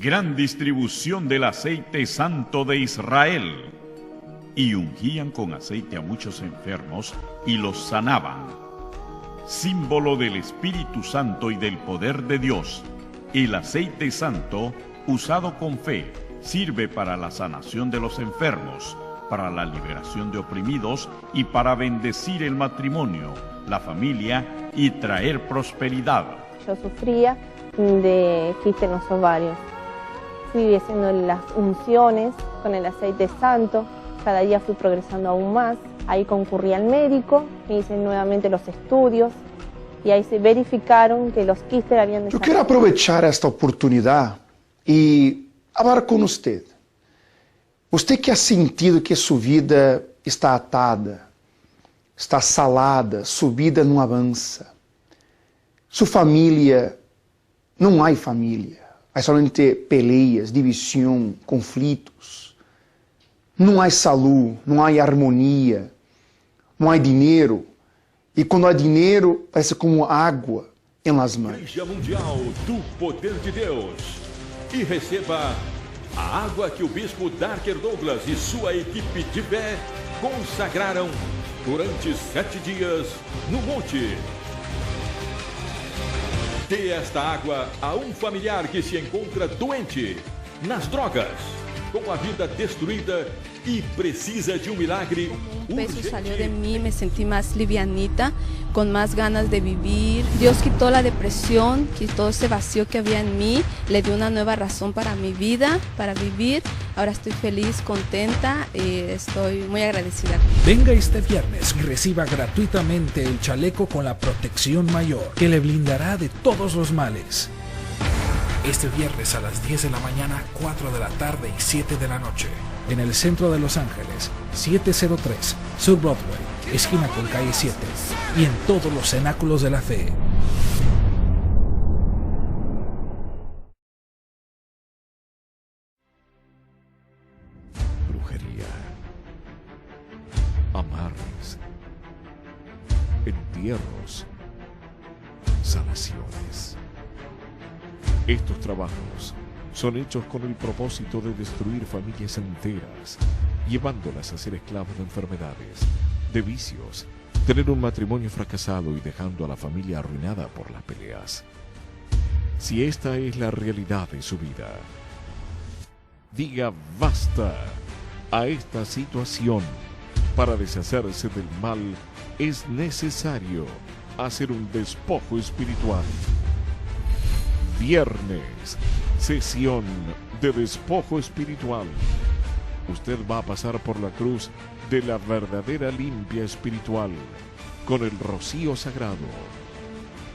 gran distribución del aceite santo de Israel. Y ungían con aceite a muchos enfermos y los sanaban. Símbolo del Espíritu Santo y del poder de Dios, el aceite santo, usado con fe, sirve para la sanación de los enfermos, para la liberación de oprimidos y para bendecir el matrimonio, la familia y traer prosperidad. Yo sufría de quiste en los ovarios. Fui haciendo las unciones con el aceite santo. Cada día fui progresando aún más. Ahí concurrí al médico, me hice nuevamente los estudios y ahí se verificaron que los quistes habían desaparecido. Yo quiero aprovechar esta oportunidad y hablar con usted. Usted que ha sentido que su vida está atada, está salada, su vida não avança. Sua família, não há família. Há somente peleas, divisão, conflitos. Não há saúde, não há harmonia, não há dinheiro. E quando há dinheiro, parece como água em las mãos. Igreja Mundial do Poder de Deus. E receba a água que o bispo Darker Douglas e sua equipe de fé consagraram durante 7 dias no monte. Dê esta água a um familiar que se encontra doente, nas drogas, com a vida destruída y precisa de un milagre. Un peso salió de mí, me sentí más livianita, con más ganas de vivir. Dios quitó la depresión, quitó ese vacío que había en mí, le dio una nueva razón para mi vida, para vivir. Ahora estoy feliz, contenta y estoy muy agradecida. Venga este viernes y reciba gratuitamente el chaleco con la protección mayor, que le blindará de todos los males. Este viernes a las 10 de la mañana, 4 de la tarde y 7 de la noche. En el centro de Los Ángeles, 703 Sur Broadway, esquina con calle 7. Y en todos los cenáculos de la fe. Brujería, amarres, entierros, sanaciones. Estos trabajos son hechos con el propósito de destruir familias enteras, llevándolas a ser esclavos de enfermedades, de vicios, tener un matrimonio fracasado y dejando a la familia arruinada por las peleas. Si esta es la realidad de su vida, diga basta a esta situación. Para deshacerse del mal es necesario hacer un despojo espiritual. Viernes, sesión de despojo espiritual. Usted va a pasar por la cruz de la verdadera limpia espiritual con el rocío sagrado.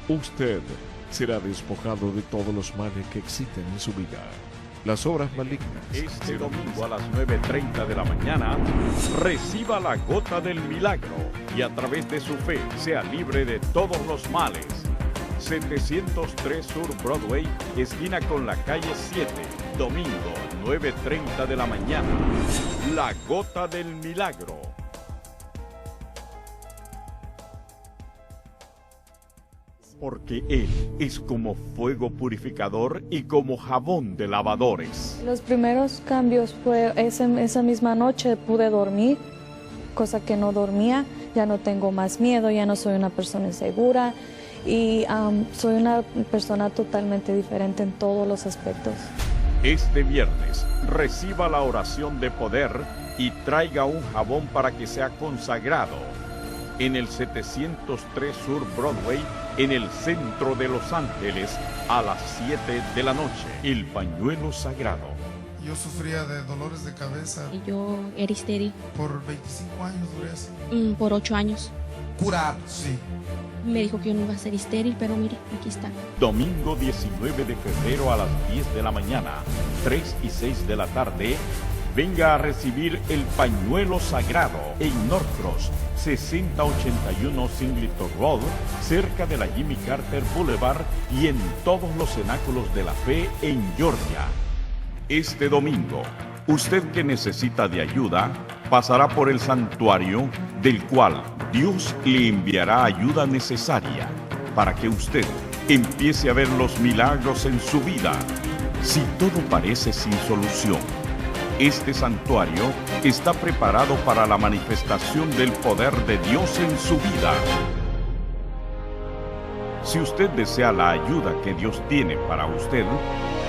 Usted será despojado de todos los males que existen en su vida. Las obras malignas. Este domingo a las 9:30 de la mañana, reciba la gota del milagro y a través de su fe sea libre de todos los males. 703 Sur Broadway, esquina con la calle 7, domingo 9:30 de la mañana. La gota del milagro. Porque Él es como fuego purificador y como jabón de lavadores. Los primeros cambios fue esa misma noche pude dormir, cosa que no dormía. Ya no tengo más miedo, ya no soy una persona insegura y soy una persona totalmente diferente en todos los aspectos. Este viernes reciba la oración de poder y traiga un jabón para que sea consagrado en el 703 Sur Broadway, en el centro de Los Ángeles, a las 7 de la noche. El pañuelo sagrado. Yo sufría de dolores de cabeza. Y yo era estéril. Por 25 años duré así. Por 8 años. Curado, sí. Me dijo que yo no iba a ser estéril, pero mire, aquí está. Domingo 19 de febrero a las 10 de la mañana, 3 y 6 de la tarde, venga a recibir el pañuelo sagrado en Norcross, 6081 Singleton Road, cerca de la Jimmy Carter Boulevard y en todos los cenáculos de la fe en Georgia. Este domingo, usted que necesita de ayuda, pasará por el santuario, del cual Dios le enviará ayuda necesaria para que usted empiece a ver los milagros en su vida. Si todo parece sin solución, este santuario está preparado para la manifestación del poder de Dios en su vida. Si usted desea la ayuda que Dios tiene para usted,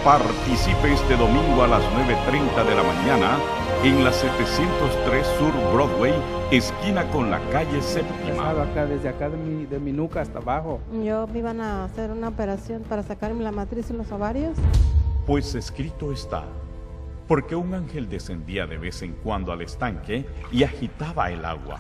participe este domingo a las 9:30 de la mañana en la 703 Sur Broadway, esquina con la calle Séptima. Desde acá de mi nuca hasta abajo. Yo me iban a hacer una operación para sacarme la matriz y los ovarios. Pues escrito está, porque un ángel descendía de vez en cuando al estanque y agitaba el agua.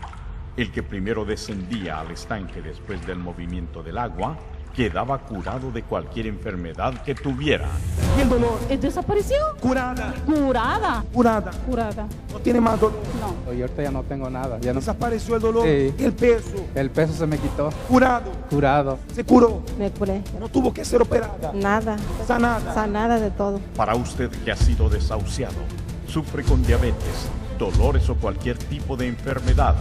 El que primero descendía al estanque después del movimiento del agua, quedaba curado de cualquier enfermedad que tuviera. ¿Y el dolor desapareció? Curada. Curada. Curada. Curada. No tiene más dolor. No. Y ahorita ya no tengo nada. Ya no... Desapareció el dolor. Sí. El peso. El peso se me quitó. Curado. Curado. Se curó. Me curé. No tuvo que ser operada. Nada. Sanada. Sanada de todo. Para usted que ha sido desahuciado, sufre con diabetes, dolores o cualquier tipo de enfermedad,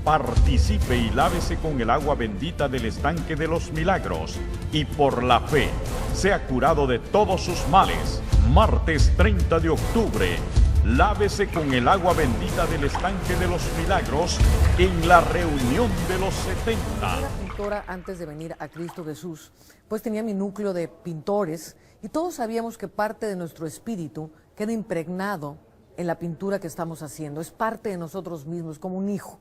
participe y lávese con el agua bendita del estanque de los milagros y por la fe sea curado de todos sus males. Martes 30 de octubre, lávese con el agua bendita del estanque de los milagros en la reunión de los 70. Era pintora antes de venir a Cristo Jesús, pues tenía mi núcleo de pintores y todos sabíamos que parte de nuestro espíritu queda impregnado en la pintura que estamos haciendo, es parte de nosotros mismos, como un hijo.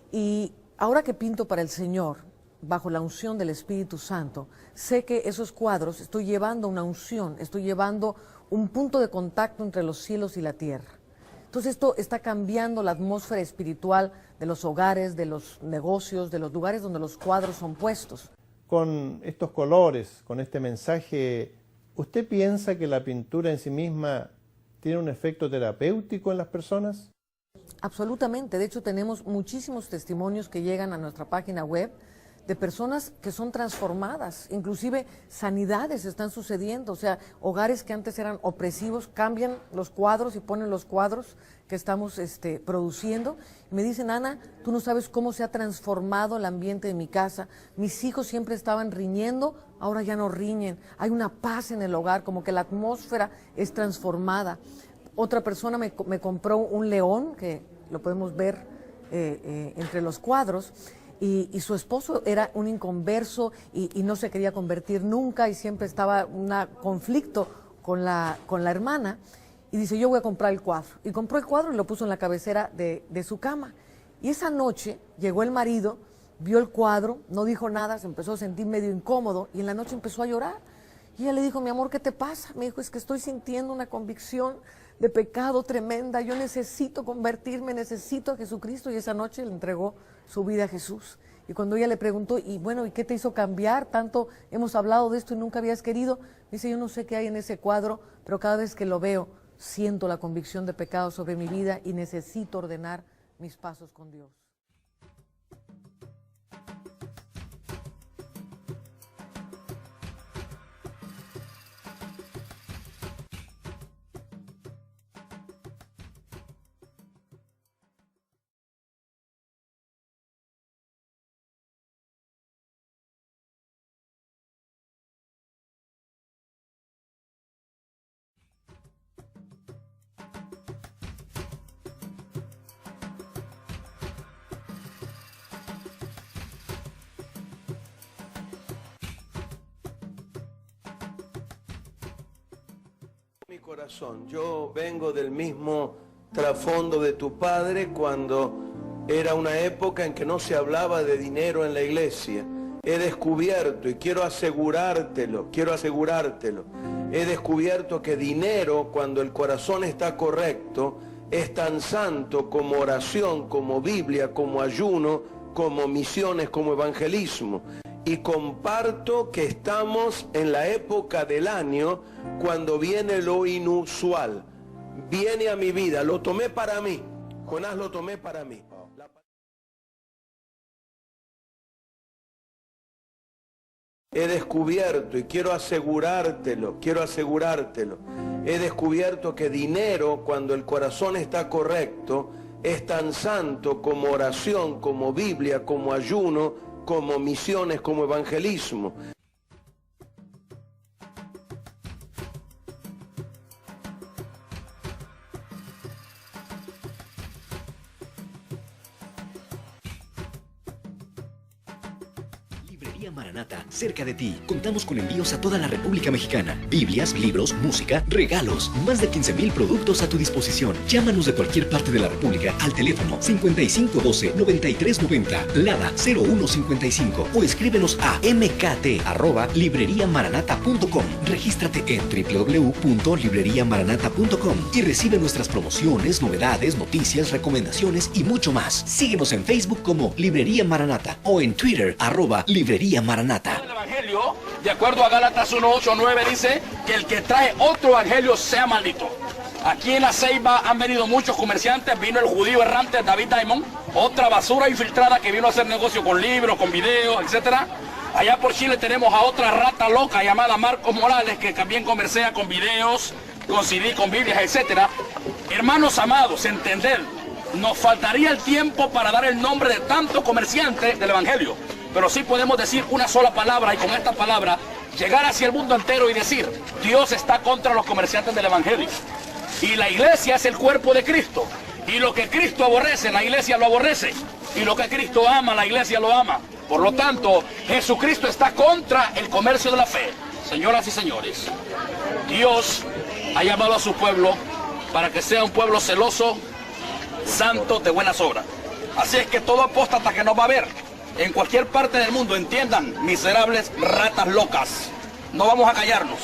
Y ahora que pinto para el Señor, bajo la unción del Espíritu Santo, sé que esos cuadros estoy llevando una unción, estoy llevando un punto de contacto entre los cielos y la tierra. Entonces esto está cambiando la atmósfera espiritual de los hogares, de los negocios, de los lugares donde los cuadros son puestos. Con estos colores, con este mensaje, ¿usted piensa que la pintura en sí misma tiene un efecto terapéutico en las personas? Absolutamente, de hecho tenemos muchísimos testimonios que llegan a nuestra página web de personas que son transformadas, inclusive sanidades están sucediendo, o sea, hogares que antes eran opresivos cambian los cuadros y ponen los cuadros que estamos produciendo. Y me dicen, Ana, tú no sabes cómo se ha transformado el ambiente de mi casa, mis hijos siempre estaban riñendo, ahora ya no riñen, hay una paz en el hogar, como que la atmósfera es transformada. Otra persona me compró un león, que lo podemos ver entre los cuadros, y su esposo era un inconverso y no se quería convertir nunca y siempre estaba en un conflicto con la hermana. Y dice, yo voy a comprar el cuadro. Y compró el cuadro y lo puso en la cabecera de su cama. Y esa noche llegó el marido, vio el cuadro, no dijo nada, se empezó a sentir medio incómodo y en la noche empezó a llorar. Y ella le dijo, mi amor, ¿qué te pasa? Me dijo, es que estoy sintiendo una convicción de pecado tremenda, yo necesito convertirme, necesito a Jesucristo. Y esa noche le entregó su vida a Jesús. Y cuando ella le preguntó, y bueno, ¿y qué te hizo cambiar? Tanto hemos hablado de esto y nunca habías querido. Dice, yo no sé qué hay en ese cuadro, pero cada vez que lo veo, siento la convicción de pecado sobre mi vida y necesito ordenar mis pasos con Dios. Mi corazón, yo vengo del mismo trasfondo de tu padre cuando era una época en que no se hablaba de dinero en la iglesia. He descubierto, y quiero asegurártelo, he descubierto que dinero, cuando el corazón está correcto, es tan santo como oración, como Biblia, como ayuno, como misiones, como evangelismo. Y comparto que estamos en la época del año cuando viene lo inusual. Viene a mi vida, lo tomé para mí. Jonás lo tomé para mí. He descubierto, y quiero asegurártelo, he descubierto que dinero, cuando el corazón está correcto, es tan santo como oración, como Biblia, como ayuno, como misiones, como evangelismo. Librería Maranata, cerca de ti. Contamos con envíos a toda la República Mexicana. Biblias, libros, música, regalos. Más de 15,000 productos a tu disposición. Llámanos de cualquier parte de la República al teléfono 5512-9390, Lada 0155 o escríbenos a mkt@libreriamaranata.com. Regístrate en www.libreriamaranata.com y recibe nuestras promociones, novedades, noticias, recomendaciones y mucho más. Síguenos en Facebook como Librería Maranata o en Twitter @Librería Maranata. El Evangelio, de acuerdo a Gálatas 1:8-9, dice que el que trae otro evangelio sea maldito. Aquí en La Ceiba han venido muchos comerciantes, vino el judío errante David Diamond, otra basura infiltrada que vino a hacer negocio con libros, con videos, etcétera. Allá por Chile tenemos a otra rata loca llamada Marcos Morales, que también comercia con videos, con CD, con Biblias, etcétera. Hermanos amados, entended, nos faltaría el tiempo para dar el nombre de tantos comerciantes del Evangelio, pero sí podemos decir una sola palabra y con esta palabra llegar hacia el mundo entero y decir: Dios está contra los comerciantes del Evangelio. Y la iglesia es el cuerpo de Cristo. Y lo que Cristo aborrece, la iglesia lo aborrece. Y lo que Cristo ama, la iglesia lo ama. Por lo tanto, Jesucristo está contra el comercio de la fe. Señoras y señores, Dios ha llamado a su pueblo para que sea un pueblo celoso, santo, de buenas obras. Así es que todo apóstata que nos va a ver en cualquier parte del mundo, entiendan, miserables ratas locas, no vamos a callarnos.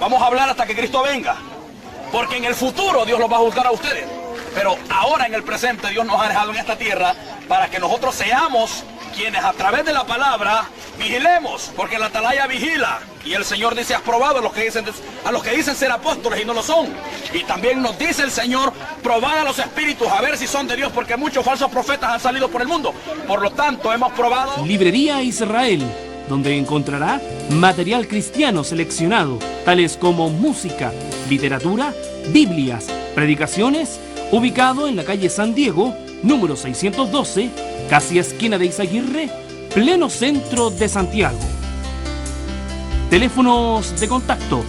Vamos a hablar hasta que Cristo venga. Porque en el futuro Dios los va a juzgar a ustedes. Pero ahora en el presente Dios nos ha dejado en esta tierra para que nosotros seamos quienes a través de la palabra vigilemos. Porque la atalaya vigila. Y el Señor dice: has probado a los que dicen ser apóstoles y no lo son. Y también nos dice el Señor: probad a los espíritus a ver si son de Dios, porque muchos falsos profetas han salido por el mundo. Por lo tanto, hemos probado. Librería Israel, donde encontrará material cristiano seleccionado, tales como música, literatura, Biblias, predicaciones, ubicado en la calle San Diego, número 612, casi esquina de Izaguirre, pleno centro de Santiago. Teléfonos de contacto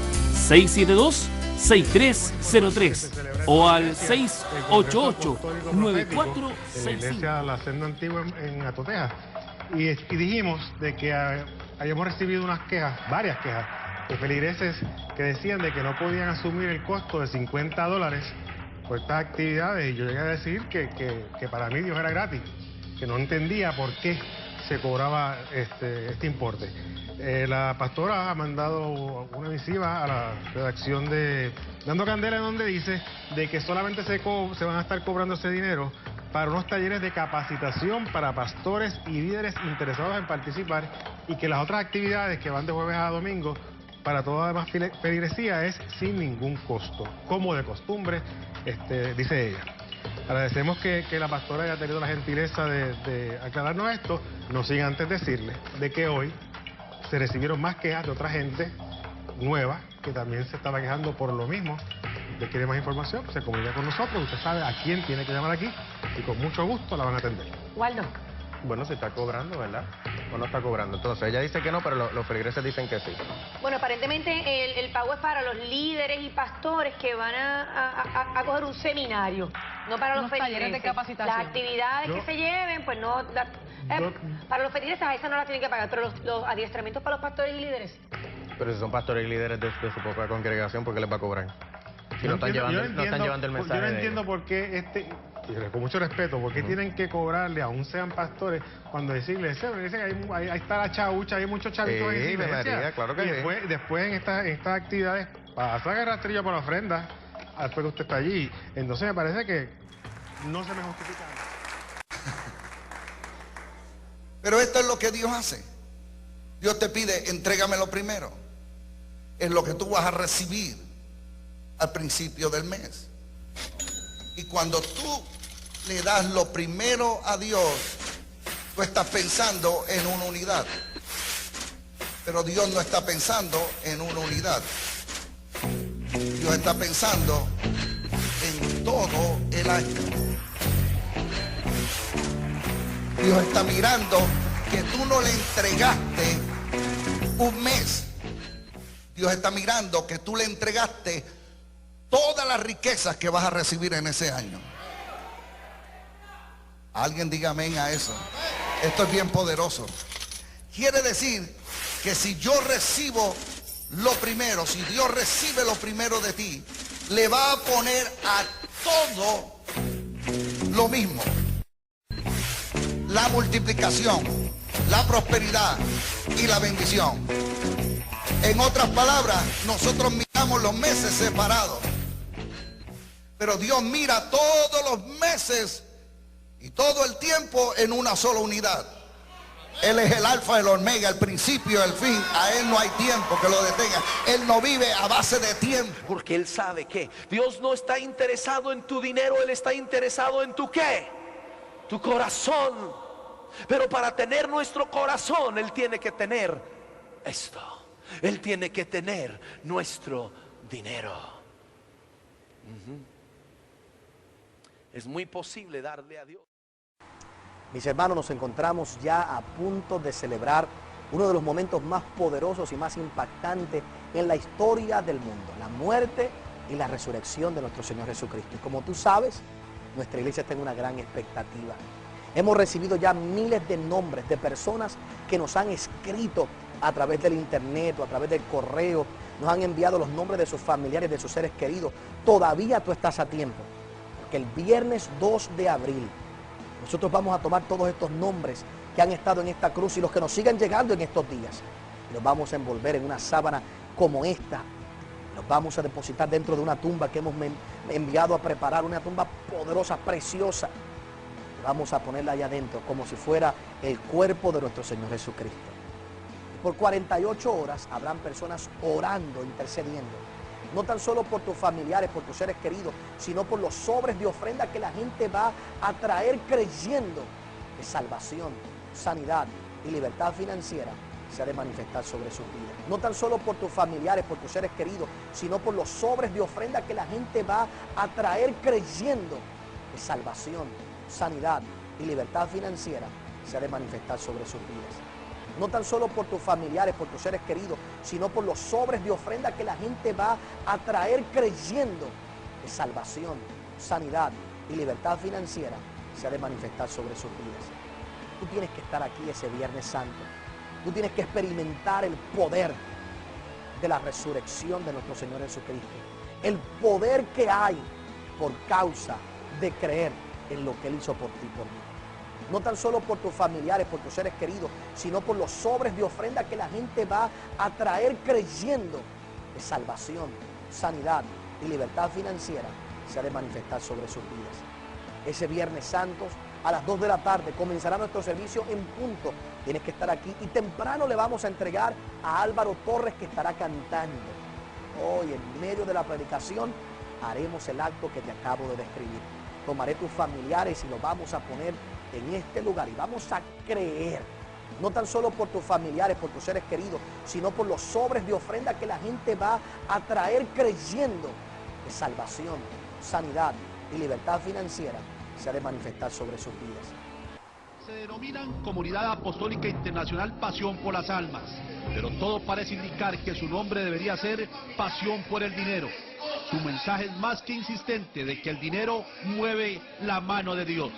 672-6303 o al 688-9465. La iglesia La Senda Antigua en Atoteja. Y dijimos de que habíamos recibido unas quejas, varias quejas, de feligreses que decían de que no podían asumir el costo de $50 por estas actividades. Y yo llegué a decir que para mí Dios era gratis, que no entendía por qué se cobraba este importe. La pastora ha mandado una misiva a la redacción de Dando Candela, en donde dice de que solamente se van a estar cobrando ese dinero para unos talleres de capacitación para pastores y líderes interesados en participar, y que las otras actividades que van de jueves a domingo para toda demás feligresía es sin ningún costo, como de costumbre, dice ella. Agradecemos que la pastora haya tenido la gentileza de aclararnos esto, no sin antes decirle de que hoy se recibieron más quejas de otra gente nueva que también se estaba quejando por lo mismo. Si usted quiere más información, se comunica con nosotros, usted sabe a quién tiene que llamar aquí y con mucho gusto la van a atender. Waldo. Bueno, se está cobrando, ¿verdad? ¿O no está cobrando? Entonces, ella dice que no, pero los feligreses dicen que sí. Bueno, aparentemente el pago es para los líderes y pastores que van a coger un seminario, no para los feligreses. Talleres de capacitación. Las actividades que se lleven, pues no... para los feligreses a esa no la tienen que pagar, pero los adiestramientos para los pastores y líderes. Pero si son pastores y líderes de su propia congregación, ¿por qué les va a cobrar? Si no están llevando el mensaje. Yo no entiendo por qué con mucho respeto, ¿por qué tienen que cobrarle, aún sean pastores, cuando decirles, ahí está la chaucha, hay muchos chavitos en esa iglesia? Claro que y después en estas actividades pasa a rastrillo por la ofrenda, después que usted está allí. Entonces me parece que no se me justifica. Pero esto es lo que Dios hace. Dios te pide: entrégamelo primero. Es lo que tú vas a recibir al principio del mes. Y cuando tú le das lo primero a Dios, tú estás pensando en una unidad. Pero Dios no está pensando en una unidad. Dios está pensando en todo el año. Dios está mirando que tú no le entregaste un mes. Dios está mirando que tú le entregaste todas las riquezas que vas a recibir en ese año. Alguien diga amén a eso. Esto es bien poderoso. Quiere decir que si yo recibo lo primero, si Dios recibe lo primero de ti, le va a poner a todo lo mismo. La multiplicación, la prosperidad y la bendición. En otras palabras, nosotros miramos los meses separados, pero Dios mira todos los meses y todo el tiempo en una sola unidad. Él es el alfa, el omega, el principio, el fin. A Él no hay tiempo que lo detenga. Él no vive a base de tiempo. Porque Él sabe que Dios no está interesado en tu dinero, Él está interesado en tu ¿qué? Tu corazón. Pero para tener nuestro corazón, Él tiene que tener esto. Él tiene que tener nuestro dinero. Es muy posible darle a Dios. Mis hermanos, nos encontramos ya a punto de celebrar uno de los momentos más poderosos y más impactantes en la historia del mundo, la muerte y la resurrección de nuestro Señor Jesucristo. Y como tú sabes, nuestra iglesia está en una gran expectativa. Hemos recibido ya miles de nombres de personas que nos han escrito a través del internet o a través del correo, nos han enviado los nombres de sus familiares, de sus seres queridos. Todavía tú estás a tiempo, porque el viernes 2 de abril nosotros vamos a tomar todos estos nombres que han estado en esta cruz y los que nos sigan llegando en estos días. Los vamos a envolver en una sábana como esta. Los vamos a depositar dentro de una tumba que hemos enviado a preparar, una tumba poderosa, preciosa. Vamos a ponerla allá adentro como si fuera el cuerpo de nuestro Señor Jesucristo. Y por 48 horas habrán personas orando, intercediendo. No tan solo por tus familiares, por tus seres queridos, sino por los sobres de ofrenda que la gente va a traer creyendo que salvación, sanidad y libertad financiera se ha de manifestar sobre sus vidas. No tan solo por tus familiares, por tus seres queridos, sino por los sobres de ofrenda que la gente va a traer creyendo que salvación, sanidad y libertad financiera se ha de manifestar sobre sus vidas. No tan solo por tus familiares, por tus seres queridos, sino por los sobres de ofrenda que la gente va a traer creyendo que salvación, sanidad y libertad financiera se ha de manifestar sobre sus vidas. Tú tienes que estar aquí ese Viernes Santo. Tú tienes que experimentar el poder de la resurrección de nuestro Señor Jesucristo. El poder que hay por causa de creer en lo que Él hizo por ti y por mí. No tan solo por tus familiares, por tus seres queridos, sino por los sobres de ofrenda que la gente va a traer creyendo que salvación, sanidad y libertad financiera se ha de manifestar sobre sus vidas. Ese Viernes Santo, a las 2 de la tarde, comenzará nuestro servicio en punto. Tienes que estar aquí y temprano le vamos a entregar a Álvaro Torres, que estará cantando. Hoy, en medio de la predicación, haremos el acto que te acabo de describir. Tomaré tus familiares y los vamos a poner en este lugar y vamos a creer, no tan solo por tus familiares, por tus seres queridos, sino por los sobres de ofrenda que la gente va a traer creyendo que salvación, sanidad y libertad financiera se ha de manifestar sobre sus vidas. Se denominan Comunidad Apostólica Internacional Pasión por las Almas, pero todo parece indicar que su nombre debería ser Pasión por el Dinero. Su mensaje es más que insistente de que el dinero mueve la mano de Dios.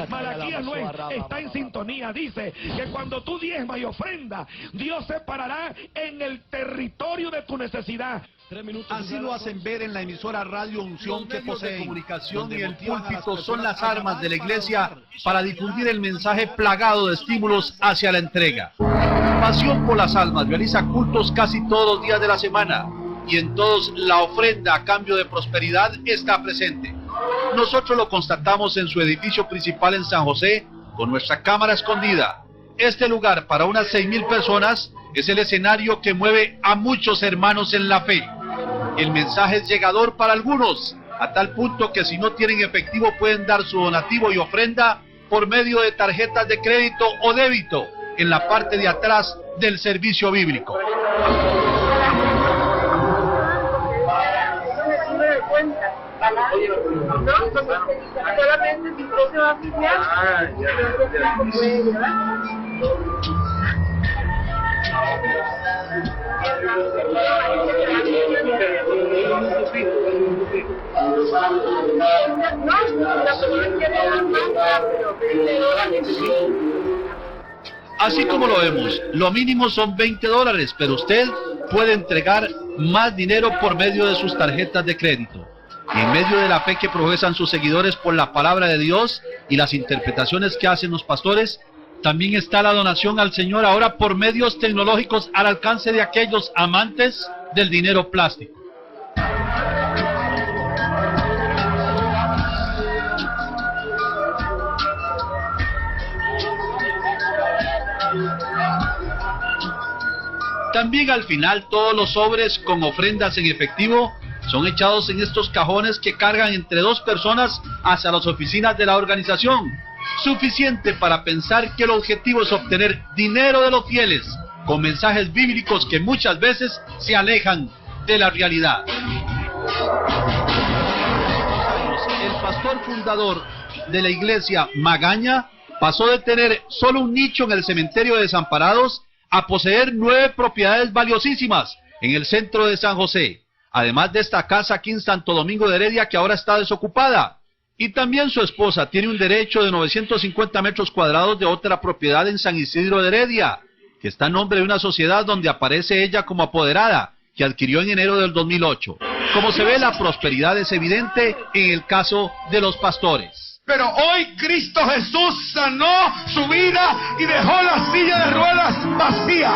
Malaquías 9 está en sintonía, dice que cuando tú diezmas y ofrendas, Dios se parará en el territorio de tu necesidad. Así lo hacen ver en la emisora Radio Unción, que posee comunicación y el púlpito son las armas de la iglesia para difundir el mensaje plagado de estímulos hacia la entrega. Pasión por las Almas realiza cultos casi todos los días de la semana y en todos la ofrenda a cambio de prosperidad está presente. Nosotros lo constatamos en su edificio principal en San José con nuestra cámara escondida. Este lugar para unas 6,000 personas es el escenario que mueve a muchos hermanos en la fe. El mensaje es llegador para algunos, a tal punto que si no tienen efectivo pueden dar su donativo y ofrenda por medio de tarjetas de crédito o débito en la parte de atrás del servicio bíblico. No, solamente si usted se va a afiliar. Así como lo vemos, lo mínimo son $20, pero usted puede entregar más dinero por medio de sus tarjetas de crédito. Y en medio de la fe que profesan sus seguidores por la palabra de Dios y las interpretaciones que hacen los pastores, también está la donación al Señor ahora por medios tecnológicos al alcance de aquellos amantes del dinero plástico. También al final todos los sobres con ofrendas en efectivo son echados en estos cajones que cargan entre 2 personas hacia las oficinas de la organización. Suficiente para pensar que el objetivo es obtener dinero de los fieles, con mensajes bíblicos que muchas veces se alejan de la realidad. El pastor fundador de la iglesia Magaña pasó de tener solo un nicho en el cementerio de Desamparados a poseer 9 propiedades valiosísimas en el centro de San José, además de esta casa aquí en Santo Domingo de Heredia que ahora está desocupada. Y también su esposa tiene un derecho de 950 metros cuadrados de otra propiedad en San Isidro de Heredia, que está a nombre de una sociedad donde aparece ella como apoderada, que adquirió en enero del 2008. Como se ve, la prosperidad es evidente en el caso de los pastores. Pero hoy Cristo Jesús sanó su vida y dejó la silla de ruedas vacía.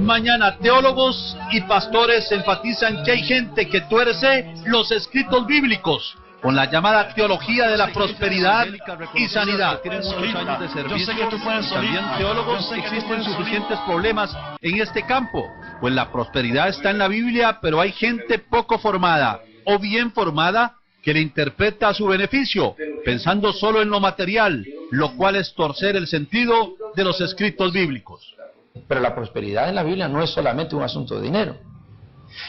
Mañana teólogos y pastores enfatizan que hay gente que tuerce los escritos bíblicos con la llamada teología de la prosperidad y sanidad. Tienen muchos años de servicio. También teólogos, existen suficientes problemas en este campo, pues la prosperidad está en la Biblia, pero hay gente poco formada o bien formada que le interpreta a su beneficio, pensando solo en lo material, lo cual es torcer el sentido de los escritos bíblicos. Pero la prosperidad en la Biblia no es solamente un asunto de dinero.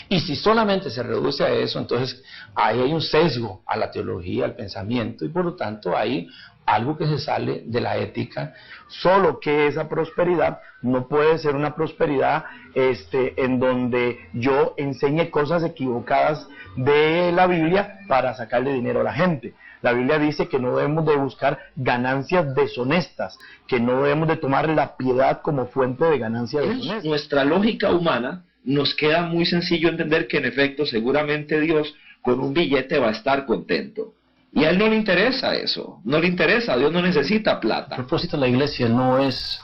Y si solamente se reduce a eso, entonces ahí hay un sesgo a la teología, al pensamiento, y por lo tanto hay algo que se sale de la ética. Solo que esa prosperidad no puede ser una prosperidad en donde yo enseñe cosas equivocadas de la Biblia para sacarle dinero a la gente. La Biblia dice que no debemos de buscar ganancias deshonestas, que no debemos de tomar la piedad como fuente de ganancia deshonesta. Nuestra lógica humana nos queda muy sencillo entender que en efecto seguramente Dios con un billete va a estar contento. Y a Él no le interesa eso, no le interesa, Dios no necesita plata. El propósito de la iglesia no es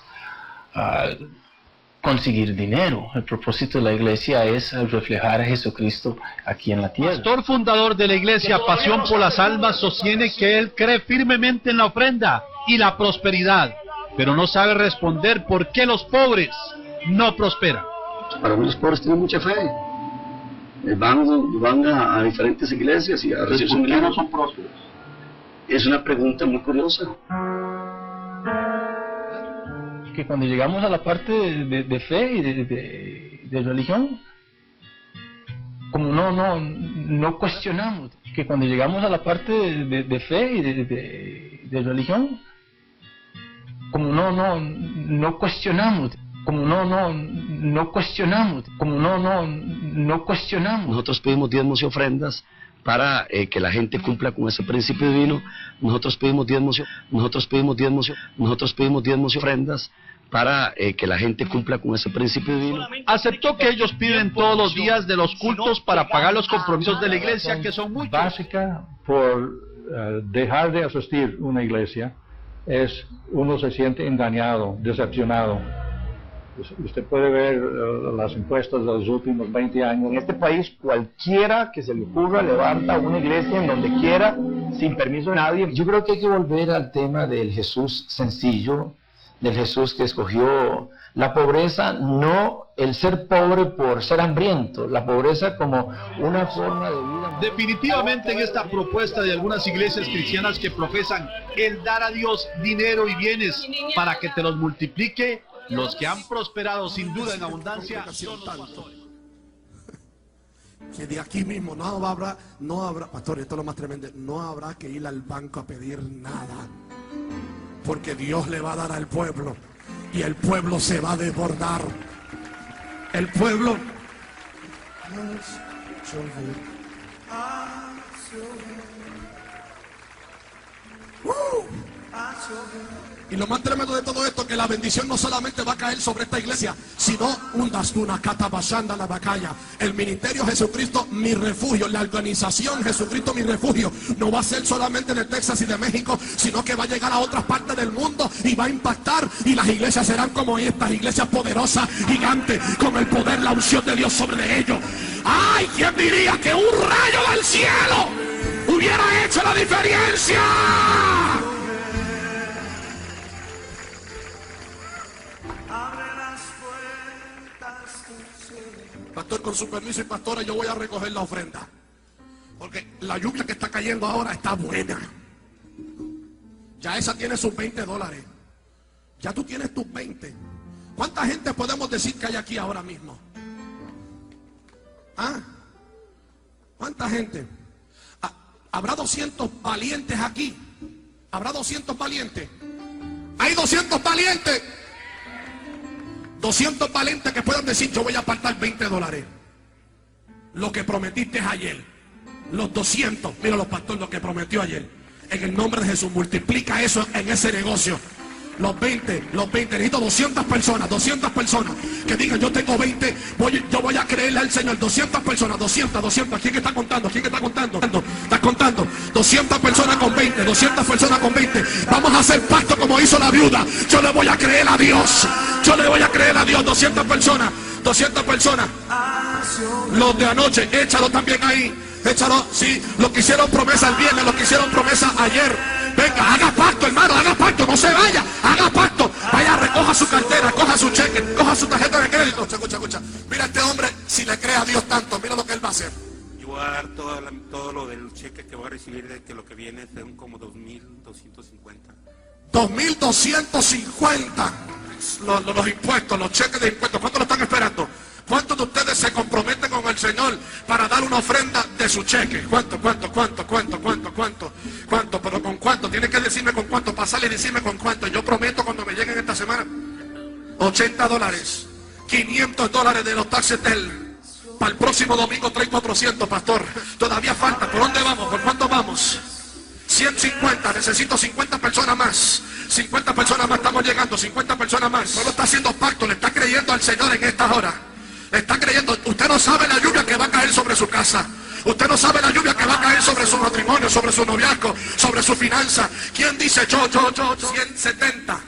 conseguir dinero, el propósito de la iglesia es reflejar a Jesucristo aquí en la tierra. El pastor fundador de la iglesia Pasión por las Almas sostiene que él cree firmemente en la ofrenda y la prosperidad, pero no sabe responder por qué los pobres no prosperan. Para mí los pobres tienen mucha fe. Van a diferentes iglesias y a recibir su milagro. ¿Por qué no son prósperos? Es una pregunta muy curiosa. Que cuando llegamos a la parte de fe y de religión, como no cuestionamos. Que cuando llegamos a la parte de fe y de religión, como no cuestionamos. Como no cuestionamos, como no cuestionamos. Nosotros pedimos diezmos y ofrendas para que la gente cumpla con ese principio divino. Nosotros pedimos diezmos y ofrendas para que la gente cumpla con ese principio divino. Aceptó que ellos piden todos los días de los cultos para pagar los compromisos de la iglesia, que son muchos. Básica por dejar de asistir a una iglesia es uno se siente engañado, decepcionado. Usted puede ver las encuestas de los últimos 20 años. En este país, cualquiera que se le ocurra levanta una iglesia en donde quiera, sin permiso de nadie. Yo creo que hay que volver al tema del Jesús sencillo, del Jesús que escogió la pobreza, no el ser pobre por ser hambriento, la pobreza como una forma de vida. Definitivamente en esta propuesta de algunas iglesias cristianas que profesan el dar a Dios dinero y bienes para que te los multiplique, los que han prosperado sin duda en abundancia son los pastores. Que de aquí mismo no habrá, pastor, esto es lo más tremendo, no habrá que ir al banco a pedir nada, porque Dios le va a dar al pueblo y el pueblo se va a desbordar. El pueblo Y lo más tremendo de todo esto es que la bendición no solamente va a caer sobre esta iglesia, sino una catabashanda la bacaya. El ministerio Jesucristo mi refugio, la organización Jesucristo mi refugio, no va a ser solamente de Texas y de México, sino que va a llegar a otras partes del mundo y va a impactar. Y las iglesias serán como estas, iglesias poderosas, gigantes, con el poder, la unción de Dios sobre ellos. ¡Ay! ¿Quién diría que un rayo del cielo hubiera hecho la diferencia? Pastor, con su permiso y pastora, yo voy a recoger la ofrenda, porque la lluvia que está cayendo ahora está buena. Ya esa tiene sus $20. Ya tú tienes tus 20. ¿Cuánta gente podemos decir que hay aquí ahora mismo? ¿Ah? ¿Cuánta gente? ¿Habrá 200 valientes aquí? ¿Habrá 200 valientes? ¿Hay 200 valientes? 200 valientes que puedan decir: yo voy a apartar $20. Lo que prometiste ayer. Los 200, mira los pastores, lo que prometió ayer. En el nombre de Jesús, multiplica eso en ese negocio. Los 20, necesito 200 personas que digan: yo tengo 20, yo voy a creerle al Señor. 200 personas, 200. ¿Quién está contando? ¿Estás contando? 200 personas con 20, 200 personas con 20. Vamos a hacer pacto como hizo la viuda. Yo le voy a creer a Dios. 200 personas. Los de anoche, échalo también ahí. Échalo, sí, los que hicieron promesa el viernes, los que hicieron promesa ayer. Venga, haga pacto, hermano, haga pacto, no se vaya, haga pacto. Vaya, recoja su cartera, coja su cheque, coja su tarjeta de crédito. Escucha. Mira, este hombre, si le cree a Dios tanto, mira lo que él va a hacer. Yo voy a dar todo lo del cheque que voy a recibir, de que lo que viene son como 2.250. 2.250. Los impuestos, los cheques de impuestos, ¿cuánto lo están esperando? ¿Cuántos de ustedes se comprometen con el Señor para dar una ofrenda de su cheque? ¿Cuánto? Pero ¿con cuánto? Tienes que decirme con cuánto, pasarle y decirme con cuánto. Yo prometo cuando me lleguen esta semana $80, $500 de los taxes para el próximo domingo trae 400, pastor. Todavía falta. ¿Por dónde vamos? ¿Por cuánto vamos? 150, necesito 50 personas más. 50 personas más, estamos llegando, 50 personas más. Solo está haciendo pacto, le está creyendo al Señor en esta hora. Le está creyendo. Usted no sabe la lluvia que va a caer sobre su casa. Usted no sabe la lluvia que va a caer sobre su matrimonio, sobre su noviazgo, sobre su finanza. ¿Quién dice yo? 170.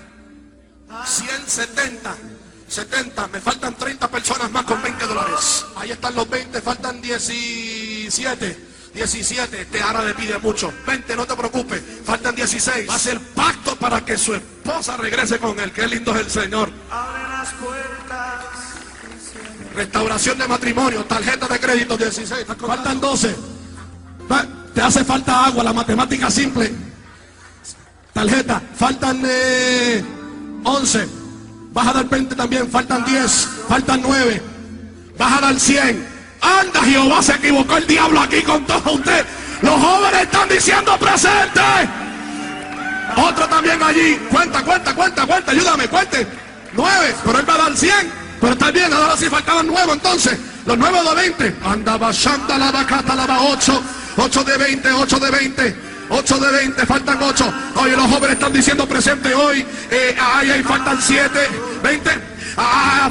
70. Me faltan 30 personas más con $20. Ahí están los 20, faltan 17. Este árabe pide mucho. 20, no te preocupes, faltan 16. Va a hacer pacto para que su esposa regrese con él. Qué lindo es el Señor. Abre las puertas. Restauración de matrimonio, tarjeta de crédito 16. Faltan 12. Te hace falta agua, la matemática simple. Tarjeta, faltan 11. Vas a dar 20 también, faltan 10, faltan 9. Vas a dar 100. Anda, Jehová, se equivocó el diablo aquí con todo usted. Los jóvenes están diciendo presente. Otro también allí. Cuenta, ayúdame, cuente. 9, pero él va a dar 100. Pero está bien, ahora sí faltaban 9 entonces. Los 9 de 20. Anda, bachanda, la bacata, la va 8. 8 de 20, 8 de 20. 8 de 20, faltan 8. Oye, los jóvenes están diciendo presente hoy. Ahí faltan 7, 20.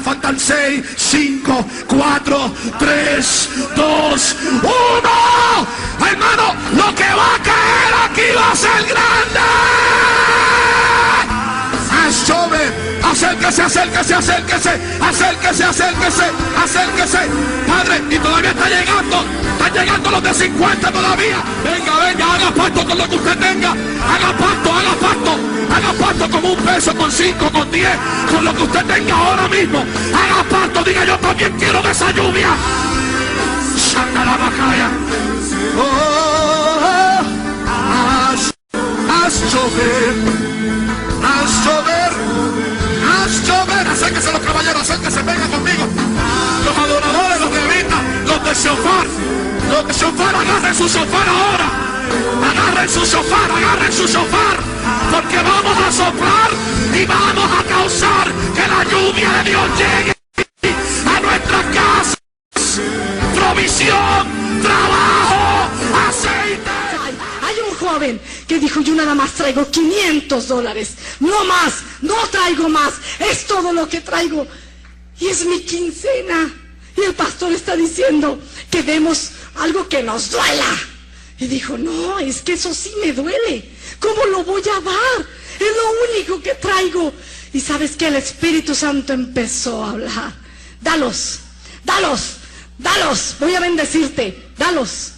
Faltan 6, 5, 4, 3, 2, 1. Hermano, lo que va a caer aquí va a ser grande. Acérquese. Padre, y todavía están llegando los de 50 todavía. Venga, haga pacto con lo que usted tenga. Haga pacto con $1, con 5, con 10, con lo que usted tenga ahora mismo. Haga pacto, diga: yo también quiero de esa lluvia. Santa la bacaya. Haz llover. Acérquese los caballeros, acérquese, venga conmigo. Los adoradores, los levitas, los de shofar, agarren su shofar ahora. Agarren su shofar, porque vamos a soplar y vamos a causar que la lluvia de Dios llegue a nuestras casas. Provisión, trabajo, aceite. Hay un joven que dijo, yo nada más traigo $500, no más, no traigo más, es todo lo que traigo. Y es mi quincena. Y el pastor está diciendo que demos algo que nos duela. Y dijo, no, es que eso sí me duele. ¿Cómo lo voy a dar? Es lo único que traigo. Y sabes que el Espíritu Santo empezó a hablar. Dalos, dalos, dalos, voy a bendecirte, dalos.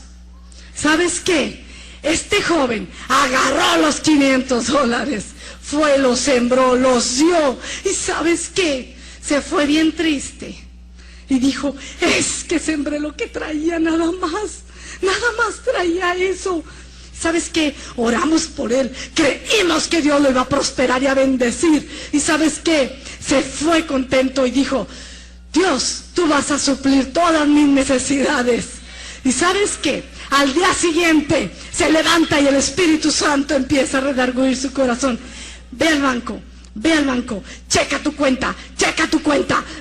¿Sabes qué? Este joven agarró los $500, fue, los sembró, los dio. ¿Y sabes qué? Se fue bien triste. Y dijo, es que sembré lo que traía, nada más traía eso. ¿Sabes qué? Oramos por él, creímos que Dios lo iba a prosperar y a bendecir. ¿Y sabes qué? Se fue contento y dijo, Dios, tú vas a suplir todas mis necesidades. ¿Y sabes qué? Al día siguiente se levanta y el Espíritu Santo empieza a redarguir su corazón. Ve al banco, checa tu cuenta,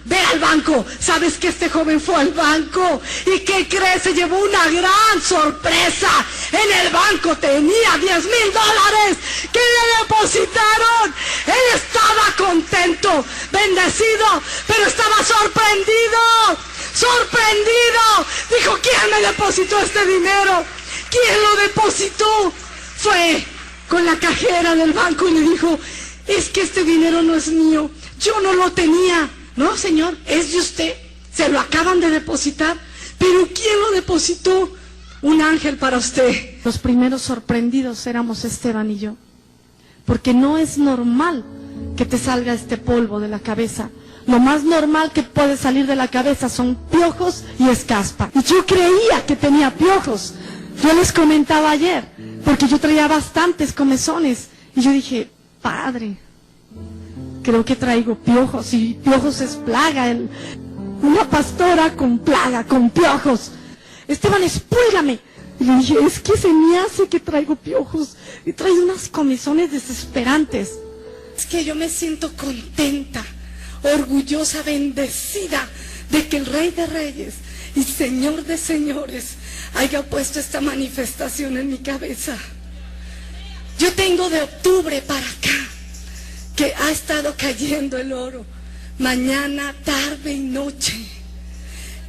ve al banco. ¿Sabes que este joven fue al banco? ¿Y qué crees? Se llevó una gran sorpresa. En el banco tenía $10,000 que le depositaron. Él estaba contento, bendecido, pero estaba sorprendido. Dijo, ¿quién me depositó este dinero? ¿Quién lo depositó? Fue con la cajera del banco y le dijo, es que este dinero no es mío, yo no lo tenía. No, señor, es de usted, se lo acaban de depositar. Pero ¿quién lo depositó? Un ángel para usted. Los primeros sorprendidos éramos Esteban y yo, porque no es normal que te salga este polvo de la cabeza. Lo más normal que puede salir de la cabeza son piojos y escaspa. Y yo creía que tenía piojos. Yo les comentaba ayer, porque yo traía bastantes comezones. Y yo dije, Padre, creo que traigo piojos, y piojos es plaga. Una pastora con plaga, con piojos. Esteban, expúlgame. Y le dije, es que se me hace que traigo piojos. Y traigo unas comezones desesperantes. Es que yo me siento contenta, orgullosa, bendecida de que el Rey de Reyes y Señor de Señores haya puesto esta manifestación en mi cabeza. Yo tengo de octubre para acá que ha estado cayendo el oro, mañana, tarde y noche,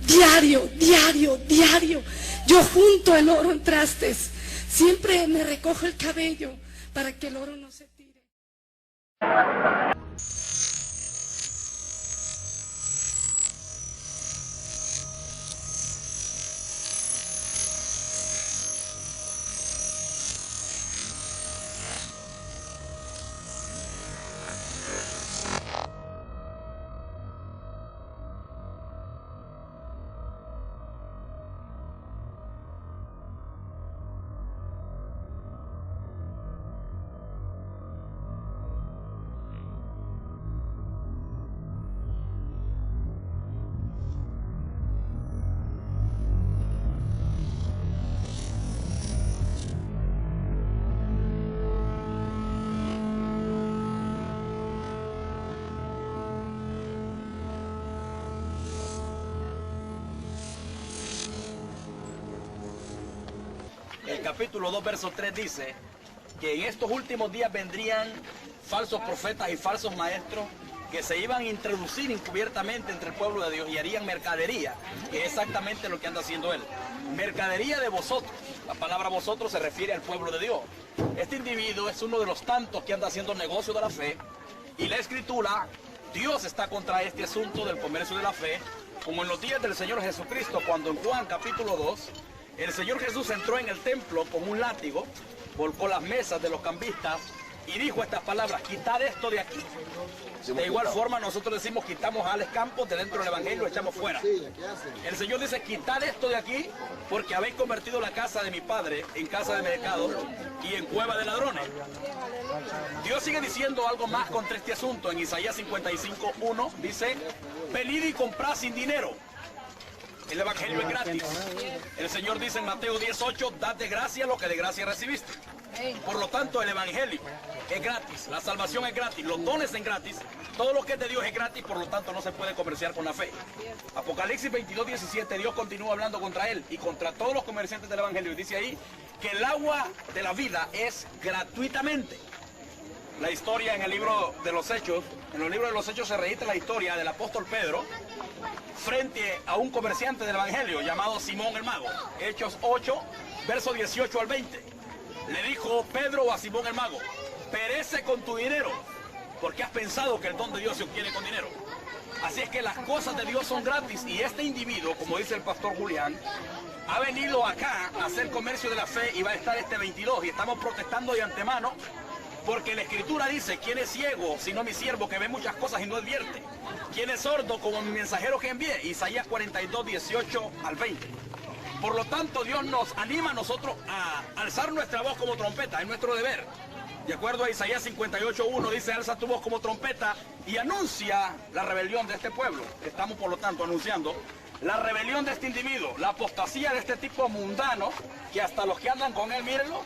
diario. Yo junto el oro en trastes, siempre me recojo el cabello para que el oro no se tire. El capítulo 2, verso 3 dice que en estos últimos días vendrían falsos profetas y falsos maestros que se iban a introducir encubiertamente entre el pueblo de Dios y harían mercadería, que es exactamente lo que anda haciendo él. Mercadería de vosotros. La palabra vosotros se refiere al pueblo de Dios. Este individuo es uno de los tantos que anda haciendo negocio de la fe, y la Escritura, Dios está contra este asunto del comercio de la fe, como en los días del Señor Jesucristo, cuando en Juan capítulo 2, el Señor Jesús entró en el templo con un látigo, volcó las mesas de los cambistas y dijo estas palabras: quitad esto de aquí. De igual forma nosotros decimos: quitamos a Alex Campos de dentro del evangelio y lo echamos fuera. El Señor dice: quitad esto de aquí, porque habéis convertido la casa de mi padre en casa de mercado y en cueva de ladrones. Dios sigue diciendo algo más contra este asunto. En Isaías 55:1 dice: venid y comprad sin dinero. El evangelio es gratis. El Señor dice en Mateo 18, dad de gracia lo que de gracia recibiste. Por lo tanto, el evangelio es gratis, la salvación es gratis, los dones son gratis, todo lo que es de Dios es gratis, por lo tanto no se puede comerciar con la fe. Apocalipsis 22, 17, Dios continúa hablando contra él y contra todos los comerciantes del evangelio. Y dice ahí que el agua de la vida es gratuitamente. La historia en el libro de los Hechos, en los libros de los Hechos se registra la historia del apóstol Pedro frente a un comerciante del evangelio llamado Simón el Mago. Hechos 8, verso 18 al 20. Le dijo Pedro a Simón el Mago, perece con tu dinero, porque has pensado que el don de Dios se obtiene con dinero. Así es que las cosas de Dios son gratis y este individuo, como dice el pastor Julián, ha venido acá a hacer comercio de la fe y va a estar este 22 y estamos protestando de antemano porque la Escritura dice, ¿quién es ciego sino mi siervo que ve muchas cosas y no advierte? ¿Quién es sordo como mi mensajero que envié? Isaías 42, 18 al 20. Por lo tanto, Dios nos anima a nosotros a alzar nuestra voz como trompeta, es nuestro deber. De acuerdo a Isaías 58:1 dice, alza tu voz como trompeta y anuncia la rebelión de este pueblo. Estamos por lo tanto anunciando la rebelión de este individuo, la apostasía de este tipo mundano, que hasta los que andan con él, mírenlo,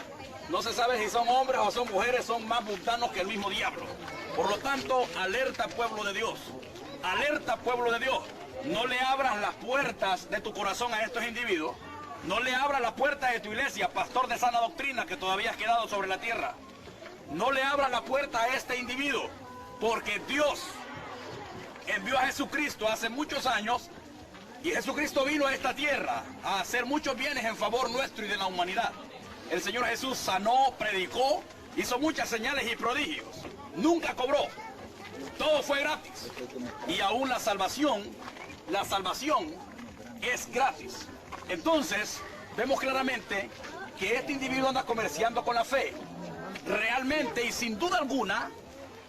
no se sabe si son hombres o son mujeres, son más mundanos que el mismo diablo. Por lo tanto, alerta pueblo de Dios, alerta pueblo de Dios. No le abras las puertas de tu corazón a estos individuos. No le abras las puertas de tu iglesia, pastor de sana doctrina que todavía has quedado sobre la tierra. No le abras la puerta a este individuo, porque Dios envió a Jesucristo hace muchos años y Jesucristo vino a esta tierra a hacer muchos bienes en favor nuestro y de la humanidad. El Señor Jesús sanó, predicó, hizo muchas señales y prodigios. Nunca cobró. Todo fue gratis. Y aún la salvación es gratis. Entonces, vemos claramente que este individuo anda comerciando con la fe. Realmente y sin duda alguna,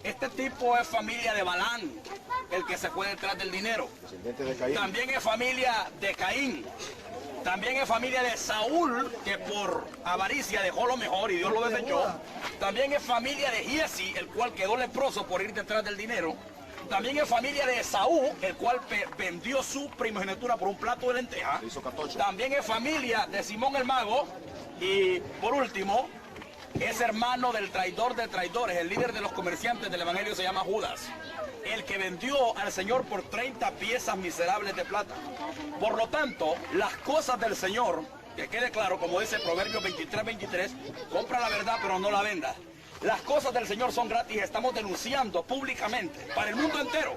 este tipo es familia de Balán, el que se fue detrás del dinero. También es familia de Caín. También es familia de Saúl, que por avaricia dejó lo mejor y Dios lo desechó. También es familia de Giesi, el cual quedó leproso por ir detrás del dinero. También es familia de Esaú, el cual vendió su primogenitura por un plato de lenteja. También es familia de Simón el Mago. Y por último, es hermano del traidor de traidores, el líder de los comerciantes del evangelio se llama Judas, el que vendió al Señor por 30 piezas miserables de plata. Por lo tanto, las cosas del Señor, que quede claro, como dice Proverbios 23:23, compra la verdad pero no la vendas. Las cosas del Señor son gratis, estamos denunciando públicamente para el mundo entero.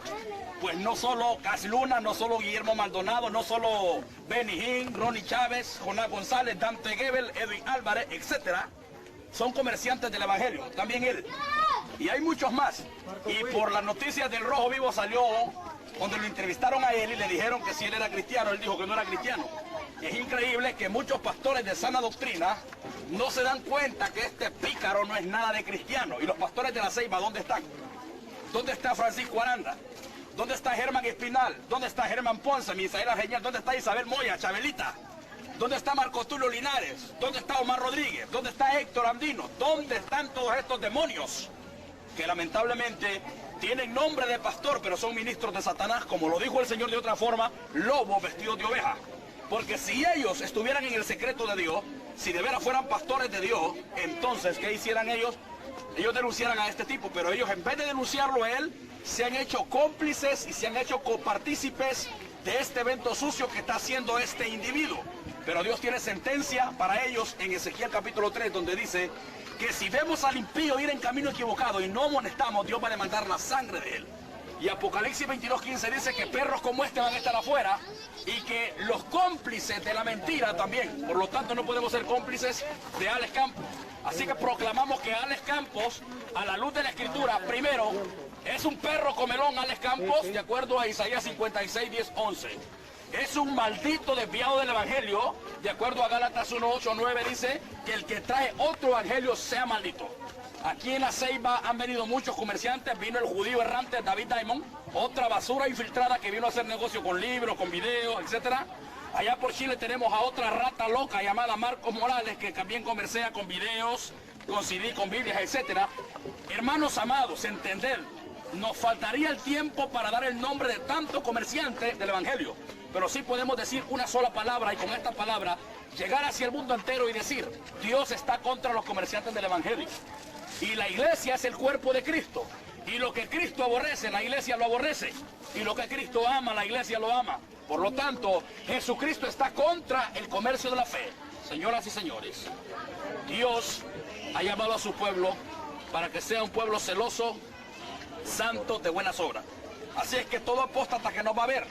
Pues no solo Cas Luna, no solo Guillermo Maldonado, no solo Benny Hinn, Ronnie Chávez, Jonás González, Dante Gebel, Edwin Álvarez, etcétera, son comerciantes del evangelio, también él. Y hay muchos más. Y por las noticias del Rojo Vivo salió donde lo entrevistaron a él y le dijeron que si él era cristiano, él dijo que no era cristiano. Es increíble que muchos pastores de sana doctrina no se dan cuenta que este pícaro no es nada de cristiano. Y los pastores de la Ceiba, ¿dónde están? ¿Dónde está Francisco Aranda? ¿Dónde está Germán Espinal? ¿Dónde está Germán Ponce, Misael Argeñal? ¿Dónde está Isabel Moya, Chabelita? ¿Dónde está Marco Tulio Linares? ¿Dónde está Omar Rodríguez? ¿Dónde está Héctor Andino? ¿Dónde están todos estos demonios que lamentablemente tienen nombre de pastor, pero son ministros de Satanás, como lo dijo el Señor de otra forma, lobos vestidos de oveja? Porque si ellos estuvieran en el secreto de Dios, si de veras fueran pastores de Dios, entonces, ¿qué hicieran ellos? Ellos denunciaran a este tipo, pero ellos en vez de denunciarlo a él, se han hecho cómplices y se han hecho copartícipes de este evento sucio que está haciendo este individuo. Pero Dios tiene sentencia para ellos en Ezequiel capítulo 3, donde dice que si vemos al impío ir en camino equivocado y no amonestamos, Dios va a demandar la sangre de él. Y Apocalipsis 22:15 dice que perros como este van a estar afuera y que los cómplices de la mentira también. Por lo tanto, no podemos ser cómplices de Alex Campos. Así que proclamamos que Alex Campos, a la luz de la Escritura, primero, es un perro comelón Alex Campos, de acuerdo a Isaías 56, 10, 11. Es un maldito desviado del evangelio, de acuerdo a Gálatas 1, 8, 9, dice que el que trae otro evangelio sea maldito. Aquí en la Ceiba han venido muchos comerciantes, vino el judío errante David Diamond, otra basura infiltrada que vino a hacer negocio con libros, con videos, etcétera. Allá por Chile tenemos a otra rata loca llamada Marcos Morales, que también comercia con videos, con CD, con Biblias, etcétera. Hermanos amados, entender Nos faltaría el tiempo para dar el nombre de tantos comerciantes del Evangelio, pero sí podemos decir una sola palabra y con esta palabra llegar hacia el mundo entero y decir: Dios está contra los comerciantes del Evangelio. Y la iglesia es el cuerpo de Cristo. Y lo que Cristo aborrece, la iglesia lo aborrece. Y lo que Cristo ama, la iglesia lo ama. Por lo tanto, Jesucristo está contra el comercio de la fe. Señoras y señores, Dios ha llamado a su pueblo para que sea un pueblo celoso, santo, de buenas obras. Así es que todo apóstata que nos va a ver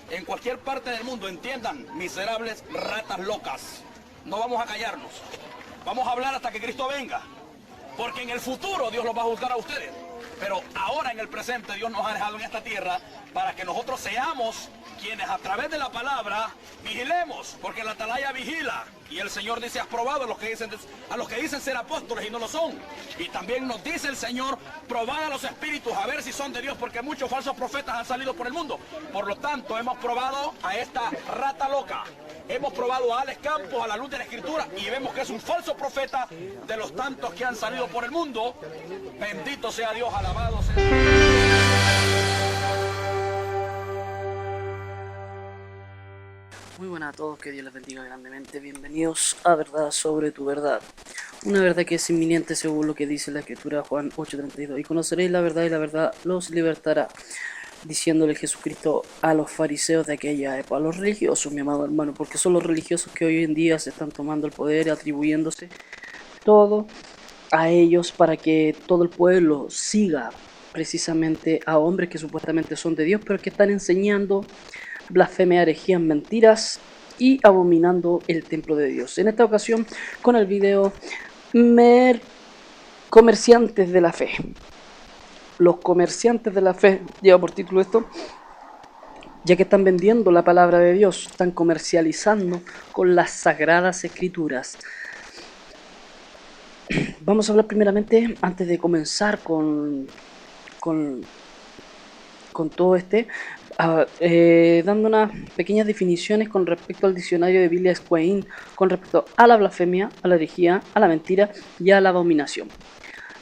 en cualquier parte del mundo, entiendan, miserables ratas locas, no vamos a callarnos. Vamos a hablar hasta que Cristo venga. Porque en el futuro Dios los va a juzgar a ustedes. Pero ahora en el presente Dios nos ha dejado en esta tierra para que nosotros seamos quienes a través de la palabra vigilemos. Porque la atalaya vigila. Y el Señor dice: has probado a los que dicen ser apóstoles y no lo son. Y también nos dice el Señor: probad a los espíritus a ver si son de Dios, porque muchos falsos profetas han salido por el mundo. Por lo tanto, hemos probado a esta rata loca. Hemos probado a Alex Campos a la luz de la Escritura y vemos que es un falso profeta de los tantos que han salido por el mundo. Bendito sea Dios, alabado sea Dios. Muy buenas a todos, que Dios les bendiga grandemente. Bienvenidos a Verdad sobre tu Verdad. Una verdad que es inminente según lo que dice la Escritura, Juan 8:32. Y conoceréis la verdad y la verdad los libertará. Diciéndole Jesucristo a los fariseos de aquella época, a los religiosos, mi amado hermano, porque son los religiosos que hoy en día se están tomando el poder y atribuyéndose todo a ellos para que todo el pueblo siga precisamente a hombres que supuestamente son de Dios, pero que están enseñando blasfemia, herejías, mentiras y abominando el templo de Dios. En esta ocasión con el video Comerciantes de la Fe. Los comerciantes de la fe, lleva por título esto, ya que están vendiendo la palabra de Dios, están comercializando con las sagradas escrituras. Vamos a hablar primeramente, antes de comenzar con todo dando unas pequeñas definiciones con respecto al diccionario de Biblia Squain, con respecto a la blasfemia, a la herejía, a la mentira y a la abominación.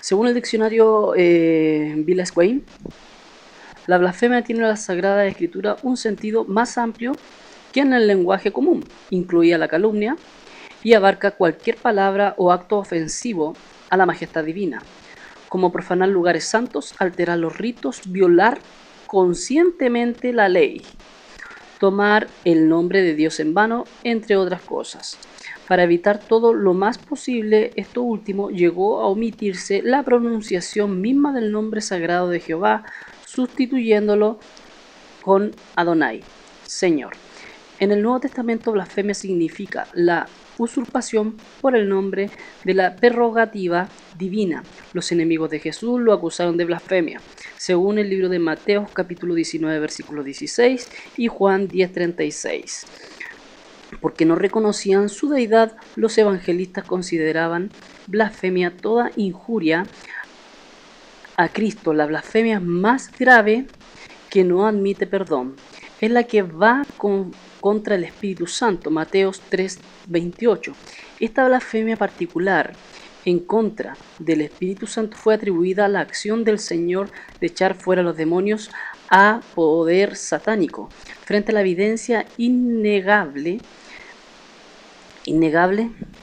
Según el diccionario Biblia Squain, la blasfemia tiene en la Sagrada Escritura un sentido más amplio que en el lenguaje común. Incluía la calumnia y abarca cualquier palabra o acto ofensivo a la majestad divina, como profanar lugares santos, alterar los ritos, violar conscientemente la ley, tomar el nombre de Dios en vano, entre otras cosas. Para evitar todo lo más posible esto último, llegó a omitirse la pronunciación misma del nombre sagrado de Jehová, sustituyéndolo con Adonai, Señor. En el Nuevo Testamento, blasfemia significa la usurpación por el nombre de la prerrogativa divina. Los enemigos de Jesús lo acusaron de blasfemia, según el libro de Mateo capítulo 19, versículo 16 y Juan 10:36. Porque no reconocían su deidad, los evangelistas consideraban blasfemia toda injuria a Cristo. La blasfemia más grave, que no admite perdón, es la que va contra el Espíritu Santo, Mateo 3:28. Esta blasfemia particular en contra del Espíritu Santo fue atribuida a la acción del Señor de echar fuera a los demonios a poder satánico, frente a la evidencia innegable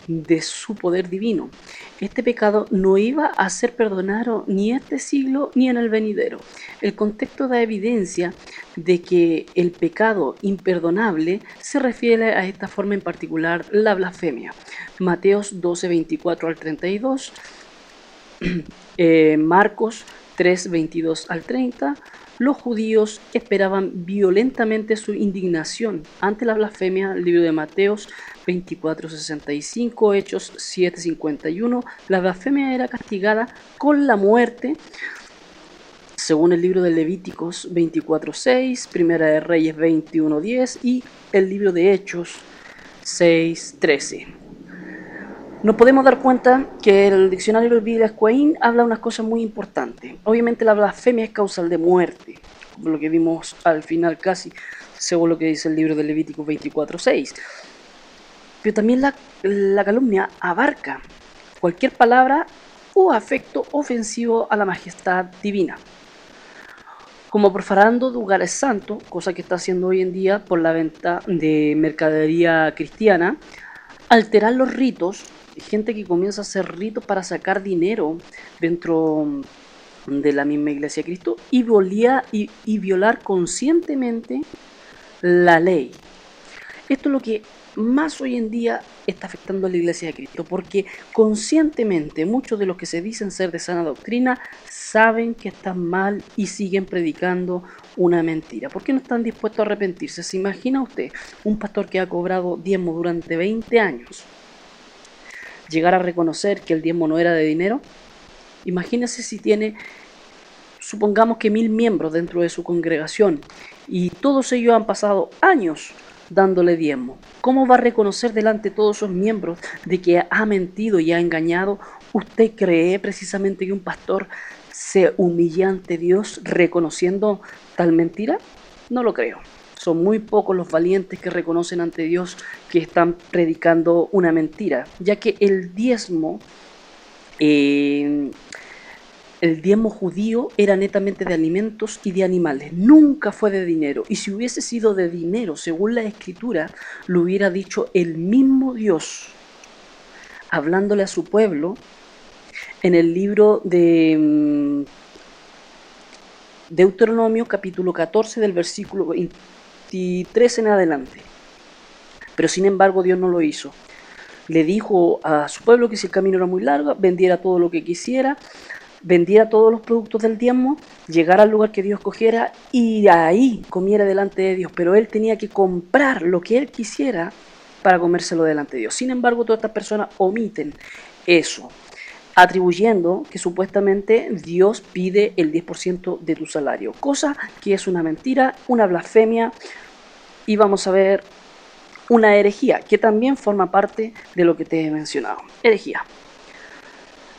de su poder divino. Este pecado no iba a ser perdonado ni en este siglo ni en el venidero. El contexto da evidencia de que el pecado imperdonable se refiere a esta forma en particular, la blasfemia. Mateos 12:24 al 32, Marcos 3:22 al 30. Los judíos esperaban violentamente su indignación ante la blasfemia. El libro de Mateos 24:65, Hechos 7:51. La blasfemia era castigada con la muerte, según el libro de Levíticos 24:6, Primera de Reyes 21:10 y el libro de Hechos 6:13. Nos podemos dar cuenta que el diccionario de Biblia Squain habla unas cosas muy importantes. Obviamente la blasfemia es causal de muerte, como lo que vimos al final casi, según lo que dice el libro de Levíticos 24:6. Pero también la calumnia abarca cualquier palabra o afecto ofensivo a la majestad divina. como profanando lugares santos, cosa que está haciendo hoy en día por la venta de mercadería cristiana, alterar los ritos, gente que comienza a hacer ritos para sacar dinero dentro de la misma Iglesia de Cristo y violar conscientemente la ley. Esto es lo que más hoy en día está afectando a la Iglesia de Cristo, porque conscientemente muchos de los que se dicen ser de sana doctrina saben que están mal y siguen predicando una mentira. ¿Por qué no están dispuestos a arrepentirse? ¿Se imagina usted un pastor que ha cobrado diezmo durante 20 años llegar a reconocer que el diezmo no era de dinero? Imagínese si tiene, supongamos que 1000 miembros dentro de su congregación y todos ellos han pasado años dándole diezmo. ¿Cómo va a reconocer delante de todos esos miembros de que ha mentido y ha engañado? ¿Usted cree precisamente que un pastor se humille ante Dios reconociendo tal mentira? No lo creo. Son muy pocos los valientes que reconocen ante Dios que están predicando una mentira, ya que el diezmo judío era netamente de alimentos y de animales, nunca fue de dinero. Y si hubiese sido de dinero, según la Escritura, lo hubiera dicho el mismo Dios, hablándole a su pueblo en el libro de Deuteronomio, capítulo 14, del versículo 23 en adelante. Pero sin embargo Dios no lo hizo. Le dijo a su pueblo que si el camino era muy largo, vendiera todo lo que quisiera, vendiera todos los productos del diezmo, llegara al lugar que Dios cogiera y ahí comiera delante de Dios. Pero él tenía que comprar lo que él quisiera para comérselo delante de Dios. Sin embargo, todas estas personas omiten eso, atribuyendo que supuestamente Dios pide el 10% de tu salario, cosa que es una mentira, una blasfemia, y vamos a ver una herejía, que también forma parte de lo que te he mencionado. Herejía.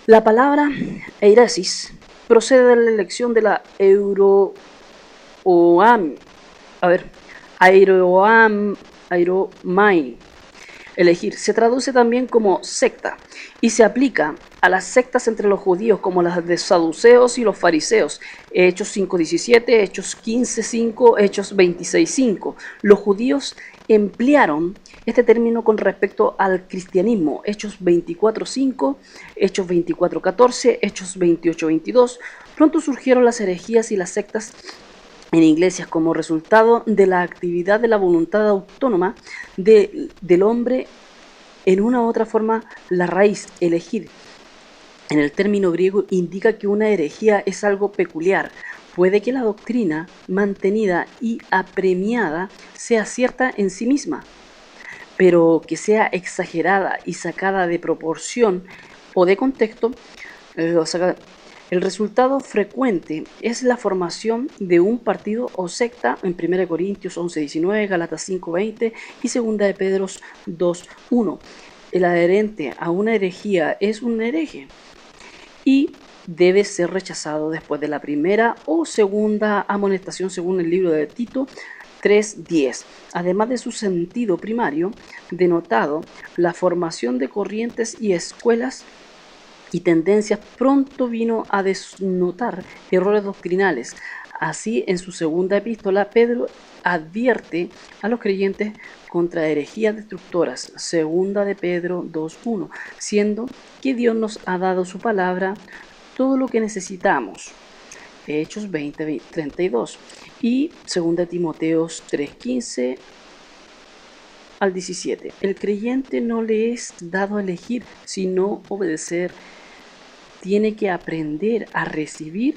La palabra eiresis procede de la elección de la airomai. Elegir se traduce también como secta y se aplica a las sectas entre los judíos como las de saduceos y los fariseos. Hechos 5:17, Hechos 15:5, Hechos 26:5. Los judíos emplearon este término con respecto al cristianismo. Hechos 24:5, Hechos 24:14, Hechos 28:22. Pronto surgieron las herejías y las sectas en iglesias como resultado de la actividad de la voluntad autónoma del hombre. En una u otra forma, la raíz elegir en el término griego indica que una herejía es algo peculiar. Puede que la doctrina mantenida y apremiada sea cierta en sí misma, pero que sea exagerada y sacada de proporción o de contexto. El resultado frecuente es la formación de un partido o secta en 1 Corintios 11:19, Gálatas 5:20 y 2 de Pedro 2:1. El adherente a una herejía es un hereje y debe ser rechazado después de la primera o segunda amonestación según el libro de Tito 3:10. Además de su sentido primario, denotado la formación de corrientes y escuelas y tendencias, pronto vino a desnotar errores doctrinales. Así, en su segunda epístola, Pedro advierte a los creyentes contra herejías destructoras, 2 de Pedro 2:1, siendo que Dios nos ha dado su palabra, todo lo que necesitamos. Hechos 20:32 y 2 de Timoteo 3:15 al 17. El creyente no le es dado a elegir, sino obedecer. Tiene que aprender a recibir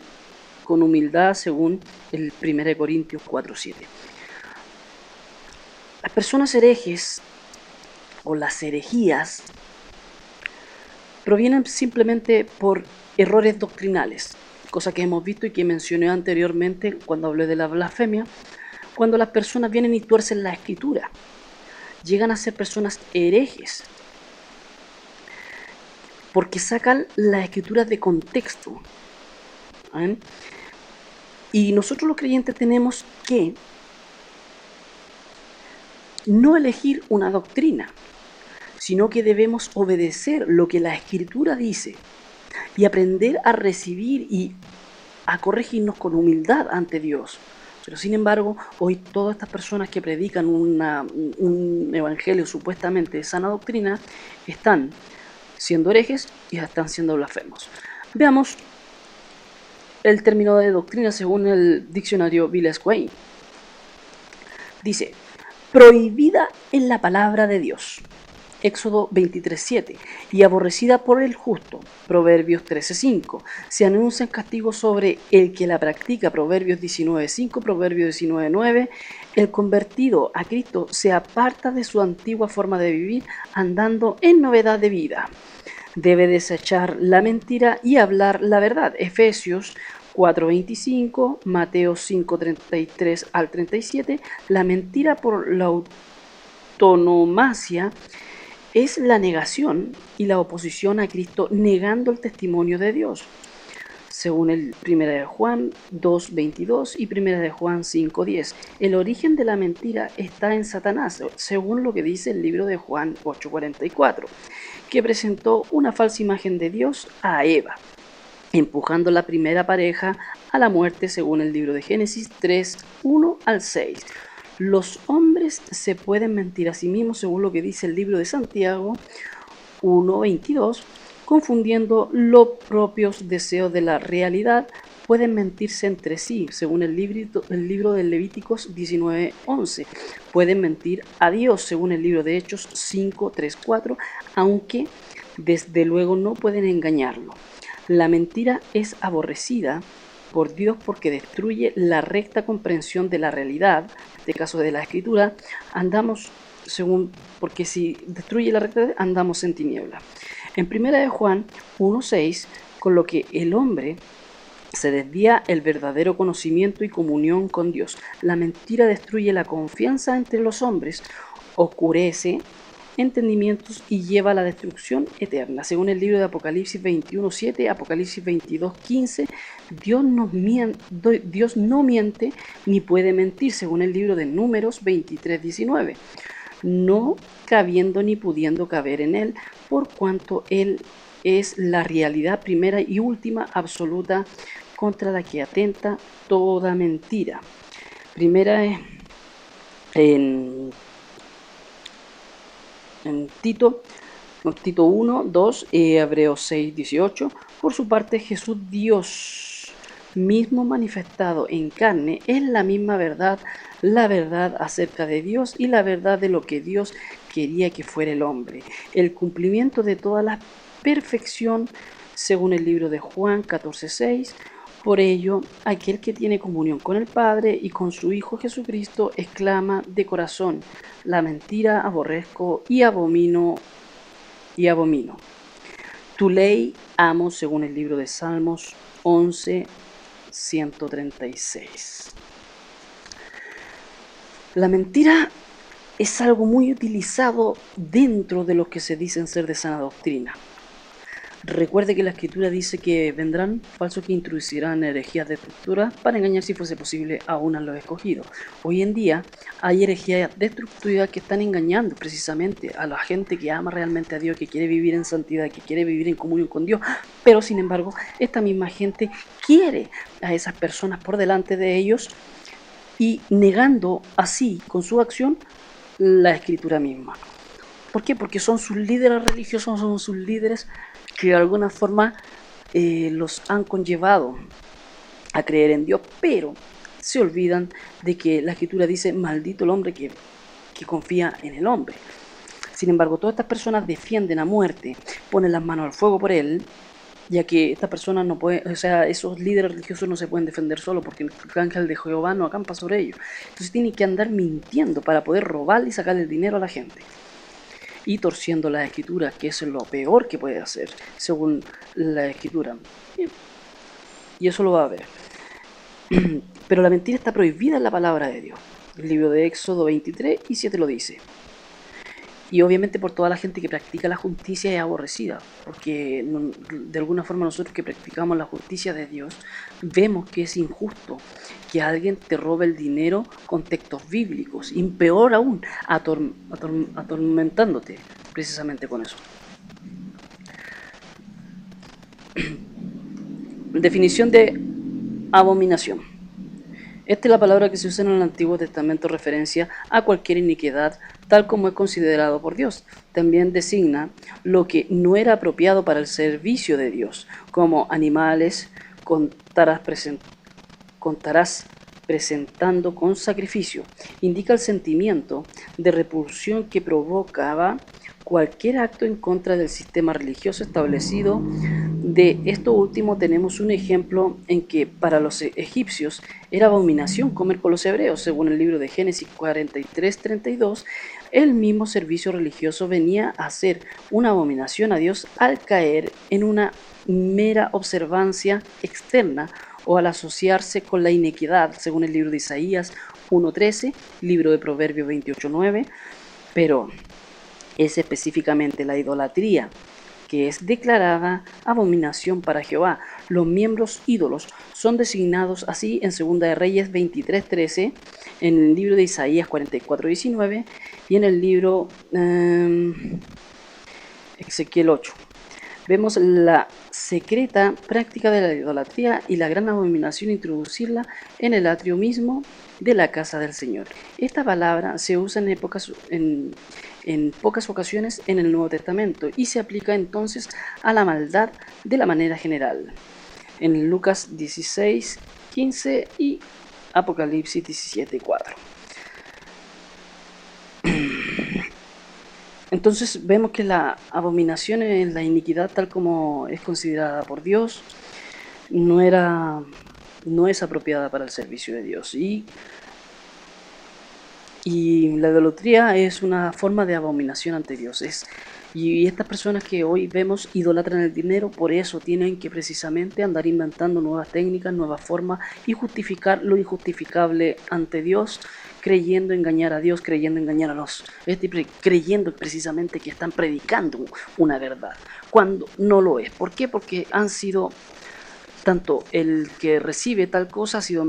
con humildad, según el 1 Corintios 4:7. Las personas herejes o las herejías provienen simplemente por errores doctrinales, cosa que hemos visto y que mencioné anteriormente cuando hablé de la blasfemia. Cuando las personas vienen y tuercen la escritura, llegan a ser personas herejes porque sacan las escrituras de contexto. ¿Eh? Y nosotros los creyentes tenemos que no elegir una doctrina, sino que debemos obedecer lo que la escritura dice y aprender a recibir y a corregirnos con humildad ante Dios. Pero sin embargo, hoy todas estas personas que predican un evangelio supuestamente de sana doctrina están siendo herejes y están siendo blasfemos. Veamos el término de doctrina según el diccionario Bill Squain. Dice, prohibida en la palabra de Dios, Éxodo 23:7, y aborrecida por el justo, Proverbios 13:5. Se anuncian castigos sobre el que la practica, Proverbios 19:5, Proverbios 19:9. El convertido a Cristo se aparta de su antigua forma de vivir, andando en novedad de vida. Debe desechar la mentira y hablar la verdad, Efesios 4:25, Mateo 5:33 al 37. La mentira por la autonomacia es la negación y la oposición a Cristo, negando el testimonio de Dios, según el 1 de Juan 2:22 y 1 de Juan 5:10. El origen de la mentira está en Satanás, según lo que dice el libro de Juan 8:44, que presentó una falsa imagen de Dios a Eva, empujando la primera pareja a la muerte, según el libro de Génesis 3:1 al 6. Los hombres se pueden mentir a sí mismos, según lo que dice el libro de Santiago 1:22, confundiendo los propios deseos de la realidad. Pueden mentirse entre sí, según el libro de Levíticos 19:11. Pueden mentir a Dios, según el libro de Hechos 5:3-4, aunque desde luego no pueden engañarlo. La mentira es aborrecida por Dios porque destruye la recta comprensión de la realidad. En este caso de la Escritura, porque si destruye la recta, andamos en tiniebla. En 1 de Juan 1:6, con lo que el hombre se desvía el verdadero conocimiento y comunión con Dios. La mentira destruye la confianza entre los hombres, oscurece entendimientos y lleva a la destrucción eterna. Según el libro de Apocalipsis 21:7, Apocalipsis 22:15, Dios no miente ni puede mentir, según el libro de Números 23:19, no cabiendo ni pudiendo caber en él, por cuanto él es la realidad primera y última, absoluta, contra la que atenta toda mentira. Primera es en Tito 1, 2, Hebreos 6, 18. Por su parte, Jesús, Dios mismo manifestado en carne, es la misma verdad, la verdad acerca de Dios y la verdad de lo que Dios quería que fuera el hombre, el cumplimiento de toda la perfección, según el libro de Juan 14:6. Por ello, aquel que tiene comunión con el Padre y con su Hijo Jesucristo exclama de corazón: la mentira aborrezco y abomino. Tu ley amo, según el libro de Salmos 11:136. La mentira es algo muy utilizado dentro de los que se dicen ser de sana doctrina. Recuerde que la Escritura dice que vendrán falsos que introducirán herejías destructoras para engañar, si fuese posible, aún a los escogidos. Hoy en día hay herejías destructoras que están engañando precisamente a la gente que ama realmente a Dios, que quiere vivir en santidad, que quiere vivir en comunión con Dios, pero sin embargo esta misma gente quiere a esas personas por delante de ellos y negando así con su acción la Escritura misma. ¿Por qué? Porque son sus líderes religiosos, son sus líderes que de alguna forma los han conllevado a creer en Dios, pero se olvidan de que la Escritura dice: maldito el hombre que confía en el hombre. Sin embargo, todas estas personas defienden a muerte, ponen las manos al fuego por él, ya que estas personas no pueden, esos líderes religiosos no se pueden defender solo, porque el ángel de Jehová no acampa sobre ellos. Entonces tienen que andar mintiendo para poder robarle y sacarle el dinero a la gente, y torciendo la Escritura, que es lo peor que puede hacer, según la Escritura. Y eso lo va a ver. Pero la mentira está prohibida en la palabra de Dios. El libro de Éxodo 23:7 lo dice. Y obviamente por toda la gente que practica la justicia es aborrecida, porque de alguna forma nosotros que practicamos la justicia de Dios vemos que es injusto que alguien te robe el dinero con textos bíblicos, y peor aún, atormentándote precisamente con eso. Definición de Abominación. Esta es la palabra que se usa en el Antiguo Testamento en referencia a cualquier iniquidad, tal como es considerado por Dios. También designa lo que no era apropiado para el servicio de Dios, como animales contarás presentando con sacrificio. Indica el sentimiento de repulsión que provocaba cualquier acto en contra del sistema religioso establecido. De esto último tenemos un ejemplo en que para los egipcios era abominación comer con los hebreos. Según el libro de Génesis 43:32, el mismo servicio religioso venía a ser una abominación a Dios al caer en una mera observancia externa o al asociarse con la iniquidad, según el libro de Isaías 1:13, libro de Proverbios 28:9, pero es específicamente la idolatría que es declarada abominación para Jehová. Los miembros ídolos son designados así en 2 de Reyes 23:13, en el libro de Isaías 44:19 y en el libro Ezequiel 8. Vemos la secreta práctica de la idolatría y la gran abominación introducirla en el atrio mismo de la casa del Señor. Esta palabra se usa en pocas ocasiones en el Nuevo Testamento y se aplica entonces a la maldad de la manera general. En Lucas 16:15 y Apocalipsis 17:4. Entonces vemos que la abominación en la iniquidad, tal como es considerada por Dios, no es apropiada para el servicio de Dios. Y la idolatría es una forma de abominación ante Dios. Y estas personas que hoy vemos idolatran el dinero, por eso tienen que precisamente andar inventando nuevas técnicas, nuevas formas y justificar lo injustificable ante Dios, creyendo engañar a Dios, creyendo engañar a los, creyendo precisamente que están predicando una verdad, cuando no lo es. ¿Por qué? Porque han sido, tanto el que recibe tal cosa ha sido,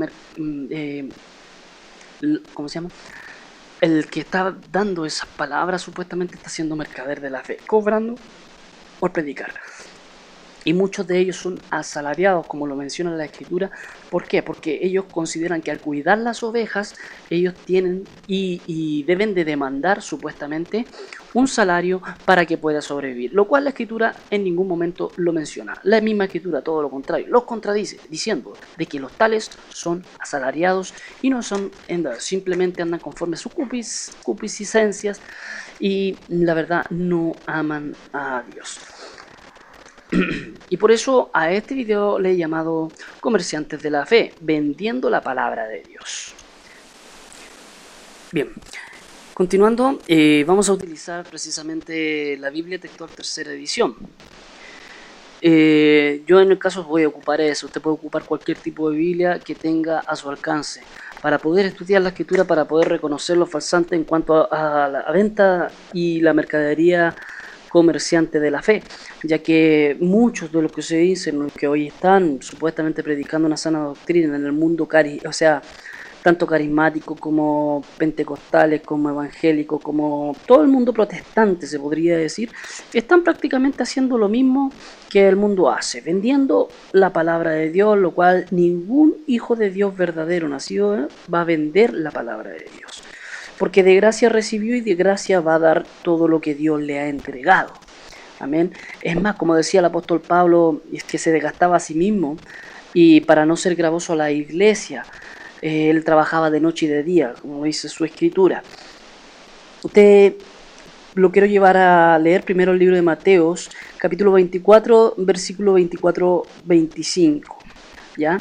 ¿cómo se llama? El que está dando esas palabras supuestamente está siendo mercader de la fe, cobrando por predicar. Y muchos de ellos son asalariados, como lo menciona la Escritura. ¿Por qué? Porque ellos consideran que al cuidar las ovejas, ellos tienen y deben de demandar supuestamente un salario para que pueda sobrevivir. Lo cual la Escritura en ningún momento lo menciona. La misma Escritura, todo lo contrario, los contradice, diciendo de que los tales son asalariados y no son, simplemente andan conforme a sus concupiscencias y la verdad no aman a Dios. Y por eso a este video le he llamado Comerciantes de la Fe, vendiendo la palabra de Dios. Bien, continuando, vamos a utilizar precisamente la Biblia Textual Tercera Edición. Yo en el caso voy a ocupar eso. Usted puede ocupar cualquier tipo de Biblia que tenga a su alcance para poder estudiar la Escritura, para poder reconocer los falsantes en cuanto a la venta y la mercadería comerciante de la fe, ya que muchos de los que se dicen que hoy están supuestamente predicando una sana doctrina en el mundo, tanto carismático como pentecostales, como evangélicos, como todo el mundo protestante se podría decir, están prácticamente haciendo lo mismo que el mundo hace, vendiendo la palabra de Dios, lo cual ningún hijo de Dios verdadero nacido va a vender la palabra de Dios. Porque de gracia recibió y de gracia va a dar todo lo que Dios le ha entregado. Amén. Es más, como decía el apóstol Pablo, es que se desgastaba a sí mismo y para no ser gravoso a la iglesia, él trabajaba de noche y de día, como dice su escritura. Usted lo quiero llevar a leer primero el libro de Mateos, capítulo 24, versículo 24-25. ¿Ya?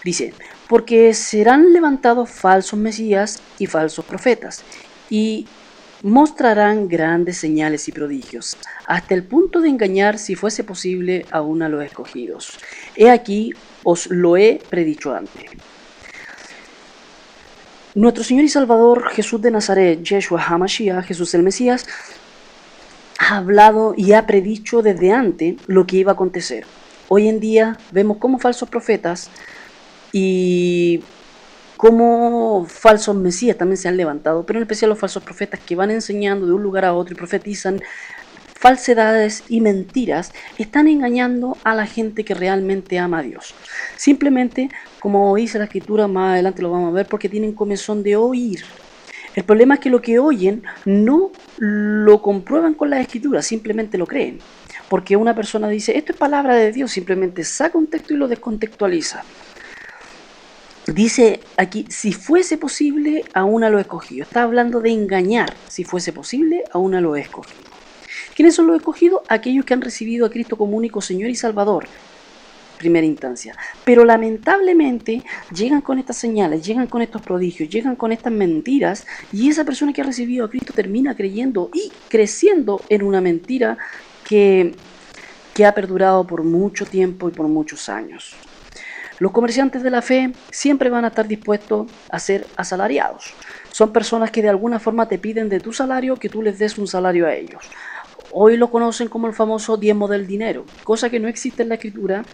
Dice: porque serán levantados falsos mesías y falsos profetas, y mostrarán grandes señales y prodigios, hasta el punto de engañar, si fuese posible, aún a los escogidos. He aquí, os lo he predicho antes. Nuestro Señor y Salvador Jesús de Nazaret, Yeshua HaMashiach, Jesús el Mesías, ha hablado y ha predicho desde antes lo que iba a acontecer. Hoy en día vemos cómo falsos profetas y como falsos mesías también se han levantado, pero en especial los falsos profetas que van enseñando de un lugar a otro y profetizan falsedades y mentiras están engañando a la gente que realmente ama a Dios. Simplemente, como dice la Escritura, más adelante lo vamos a ver, porque tienen comezón de oír. El problema es que lo que oyen no lo comprueban con la Escritura, simplemente lo creen. Porque una persona dice, esto es palabra de Dios, simplemente saca un texto y lo descontextualiza. Dice aquí, si fuese posible, aún a lo escogido. Está hablando de engañar, si fuese posible, aún a lo escogido. ¿Quiénes son los escogidos? Aquellos que han recibido a Cristo como único Señor y Salvador, primera instancia. Pero lamentablemente llegan con estas señales, llegan con estos prodigios, llegan con estas mentiras, y esa persona que ha recibido a Cristo termina creyendo y creciendo en una mentira que ha perdurado por mucho tiempo y por muchos años. Los comerciantes de la fe siempre van a estar dispuestos a ser asalariados. Son personas que de alguna forma te piden de tu salario que tú les des un salario a ellos. Hoy lo conocen como el famoso diezmo del dinero, cosa que no existe en la Escritura,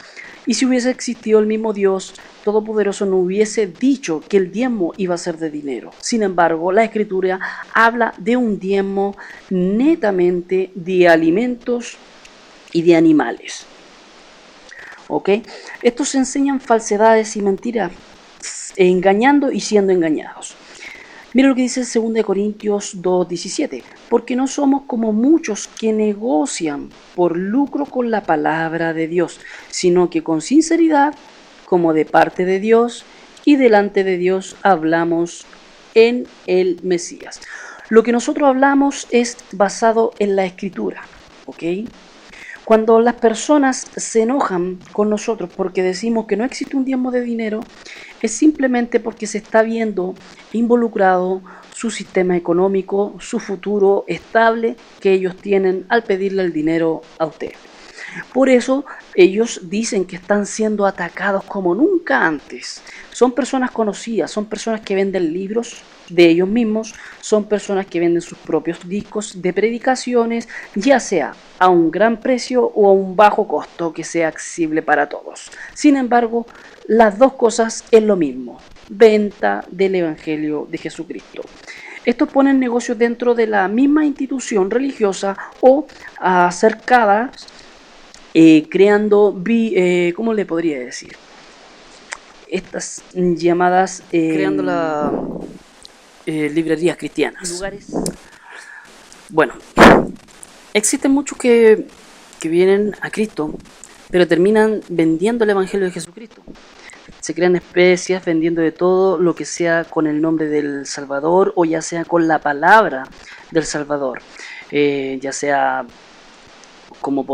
y si hubiese existido el mismo Dios Todopoderoso no hubiese dicho que el diezmo iba a ser de dinero. Sin embargo, la Escritura habla de un diezmo netamente de alimentos y de animales. ¿Ok? Estos enseñan falsedades y mentiras, engañando y siendo engañados. Mira lo que dice 2 Corintios 2:17. Porque no somos como muchos que negocian por lucro con la palabra de Dios, sino que con sinceridad, como de parte de Dios y delante de Dios, hablamos en el Mesías. Lo que nosotros hablamos es basado en la Escritura. ¿Ok? Cuando las personas se enojan con nosotros porque decimos que no existe un diezmo de dinero, es simplemente porque se está viendo involucrado su sistema económico, su futuro estable que ellos tienen al pedirle el dinero a usted. Por eso ellos dicen que están siendo atacados como nunca antes. Son personas conocidas, son personas que venden libros de ellos mismos, son personas que venden sus propios discos de predicaciones, ya sea a un gran precio o a un bajo costo que sea accesible para todos. Sin embargo, las dos cosas es lo mismo: venta del Evangelio de Jesucristo. Estos ponen negocios dentro de la misma institución religiosa o acercadas, creando, ¿cómo le podría decir? Estas llamadas... creando la... librerías cristianas. Lugares. Bueno, existen muchos que vienen a Cristo, pero terminan vendiendo el Evangelio de Jesucristo. Se crean especias vendiendo de todo lo que sea con el nombre del Salvador o ya sea con la palabra del Salvador. Ya sea como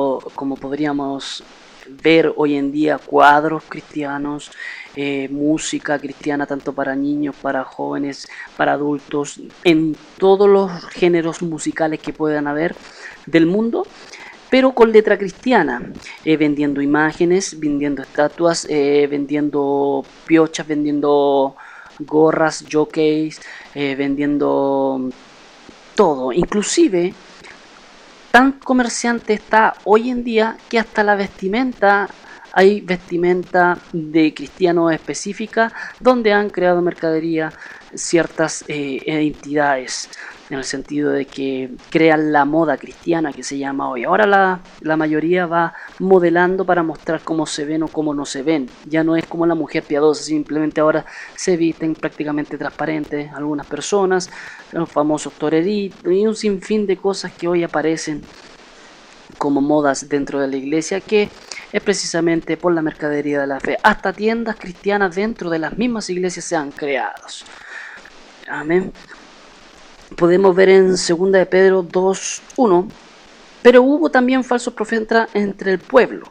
podríamos ver hoy en día, cuadros cristianos, música cristiana tanto para niños, para jóvenes, para adultos, en todos los géneros musicales que puedan haber del mundo, pero con letra cristiana, vendiendo imágenes, vendiendo estatuas, vendiendo piochas, vendiendo gorras, jockeys, vendiendo todo. Inclusive tan comerciante está hoy en día que hasta la vestimenta, hay vestimenta de cristianos específica donde han creado mercadería ciertas entidades, en el sentido de que crean la moda cristiana que se llama hoy. Ahora la mayoría va modelando para mostrar cómo se ven o cómo no se ven. Ya no es como la mujer piadosa, simplemente ahora se visten prácticamente transparentes algunas personas, los famosos toreritos y un sinfín de cosas que hoy aparecen como modas dentro de la iglesia, que es precisamente por la mercadería de la fe. Hasta tiendas cristianas dentro de las mismas iglesias se han creado. Amén. Podemos ver en 2 de Pedro 2:1, pero hubo también falsos profetas entre el pueblo,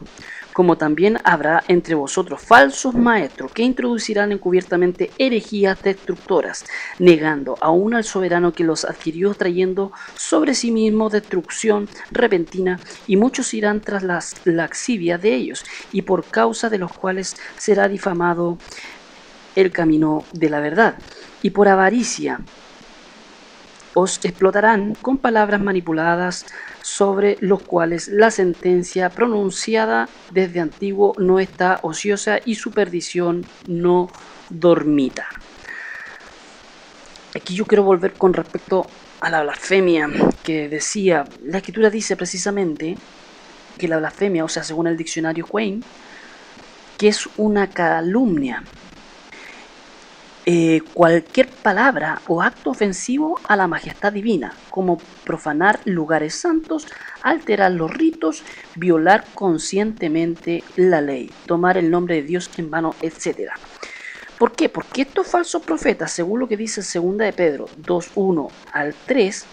como también habrá entre vosotros falsos maestros que introducirán encubiertamente herejías destructoras, negando aún al soberano que los adquirió, trayendo sobre sí mismo destrucción repentina, y muchos irán tras las laxivias de ellos, y por causa de los cuales será difamado el camino de la verdad, y por avaricia os explotarán con palabras manipuladas, sobre los cuales la sentencia pronunciada desde antiguo no está ociosa y su perdición no dormita. Aquí yo quiero volver con respecto a la blasfemia que decía, la Escritura dice precisamente que la blasfemia, o sea, según el diccionario Quain, que es una calumnia, cualquier palabra o acto ofensivo a la majestad divina, como profanar lugares santos, alterar los ritos, violar conscientemente la ley, tomar el nombre de Dios en vano, etc. ¿Por qué? Porque estos falsos profetas, según lo que dice 2 de Pedro 2:1 al 3,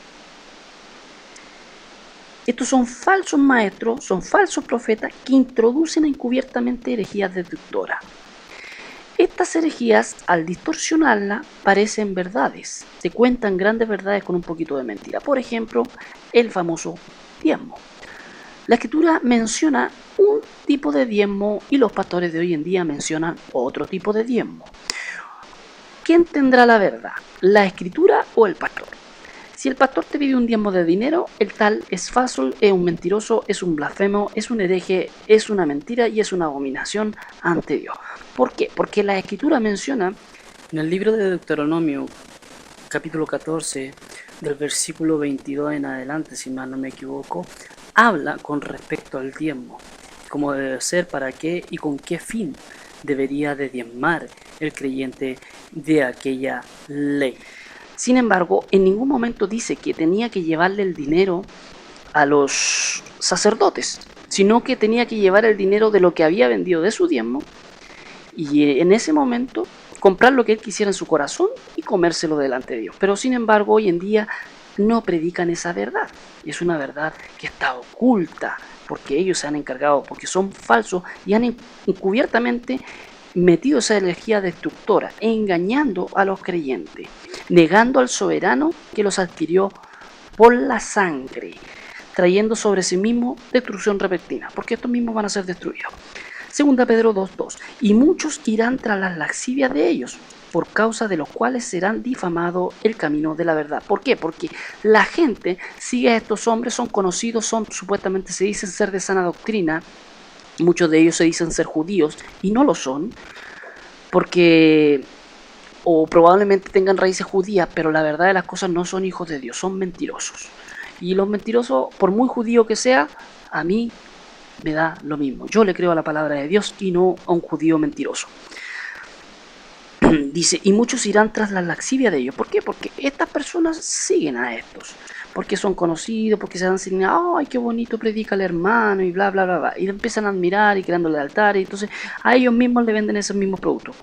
estos son falsos maestros, son falsos profetas que introducen encubiertamente herejías destructoras. Estas herejías, al distorsionarlas, parecen verdades. Se cuentan grandes verdades con un poquito de mentira. Por ejemplo, el famoso diezmo. La Escritura menciona un tipo de diezmo y los pastores de hoy en día mencionan otro tipo de diezmo. ¿Quién tendrá la verdad? ¿La Escritura o el pastor? Si el pastor te pide un diezmo de dinero, el tal es falso, es un mentiroso, es un blasfemo, es un hereje, es una mentira y es una abominación ante Dios. ¿Por qué? Porque la Escritura menciona en el libro de Deuteronomio, capítulo 14, del versículo 22 en adelante, si mal no me equivoco, habla con respecto al diezmo, cómo debe ser, para qué y con qué fin debería de diezmar el creyente de aquella ley. Sin embargo, en ningún momento dice que tenía que llevarle el dinero a los sacerdotes, sino que tenía que llevar el dinero de lo que había vendido de su diezmo y en ese momento comprar lo que él quisiera en su corazón y comérselo delante de Dios. Pero sin embargo, hoy en día no predican esa verdad. Y es una verdad que está oculta, porque ellos se han encargado, porque son falsos y han encubiertamente metido esa herejía destructora, engañando a los creyentes, negando al soberano que los adquirió por la sangre, trayendo sobre sí mismo destrucción repentina, porque estos mismos van a ser destruidos. 2 Pedro 2:2, y muchos irán tras las lascivias de ellos, por causa de los cuales serán difamado el camino de la verdad. ¿Por qué? Porque la gente sigue a estos hombres, son conocidos, supuestamente se dicen ser de sana doctrina. Muchos de ellos se dicen ser judíos y no lo son, porque o probablemente tengan raíces judías, pero la verdad de las cosas no son hijos de Dios, son mentirosos. Y los mentirosos, por muy judío que sea, a mí me da lo mismo. Yo le creo a la palabra de Dios y no a un judío mentiroso. Dice, y muchos irán tras la lascivia de ellos. ¿Por qué? Porque estas personas siguen a estos. Porque son conocidos, porque se dan señal, ¡ay, qué bonito predica el hermano! Y bla, bla, bla, bla. Y empiezan a admirar y creándole altares. Y entonces a ellos mismos le venden esos mismos productos.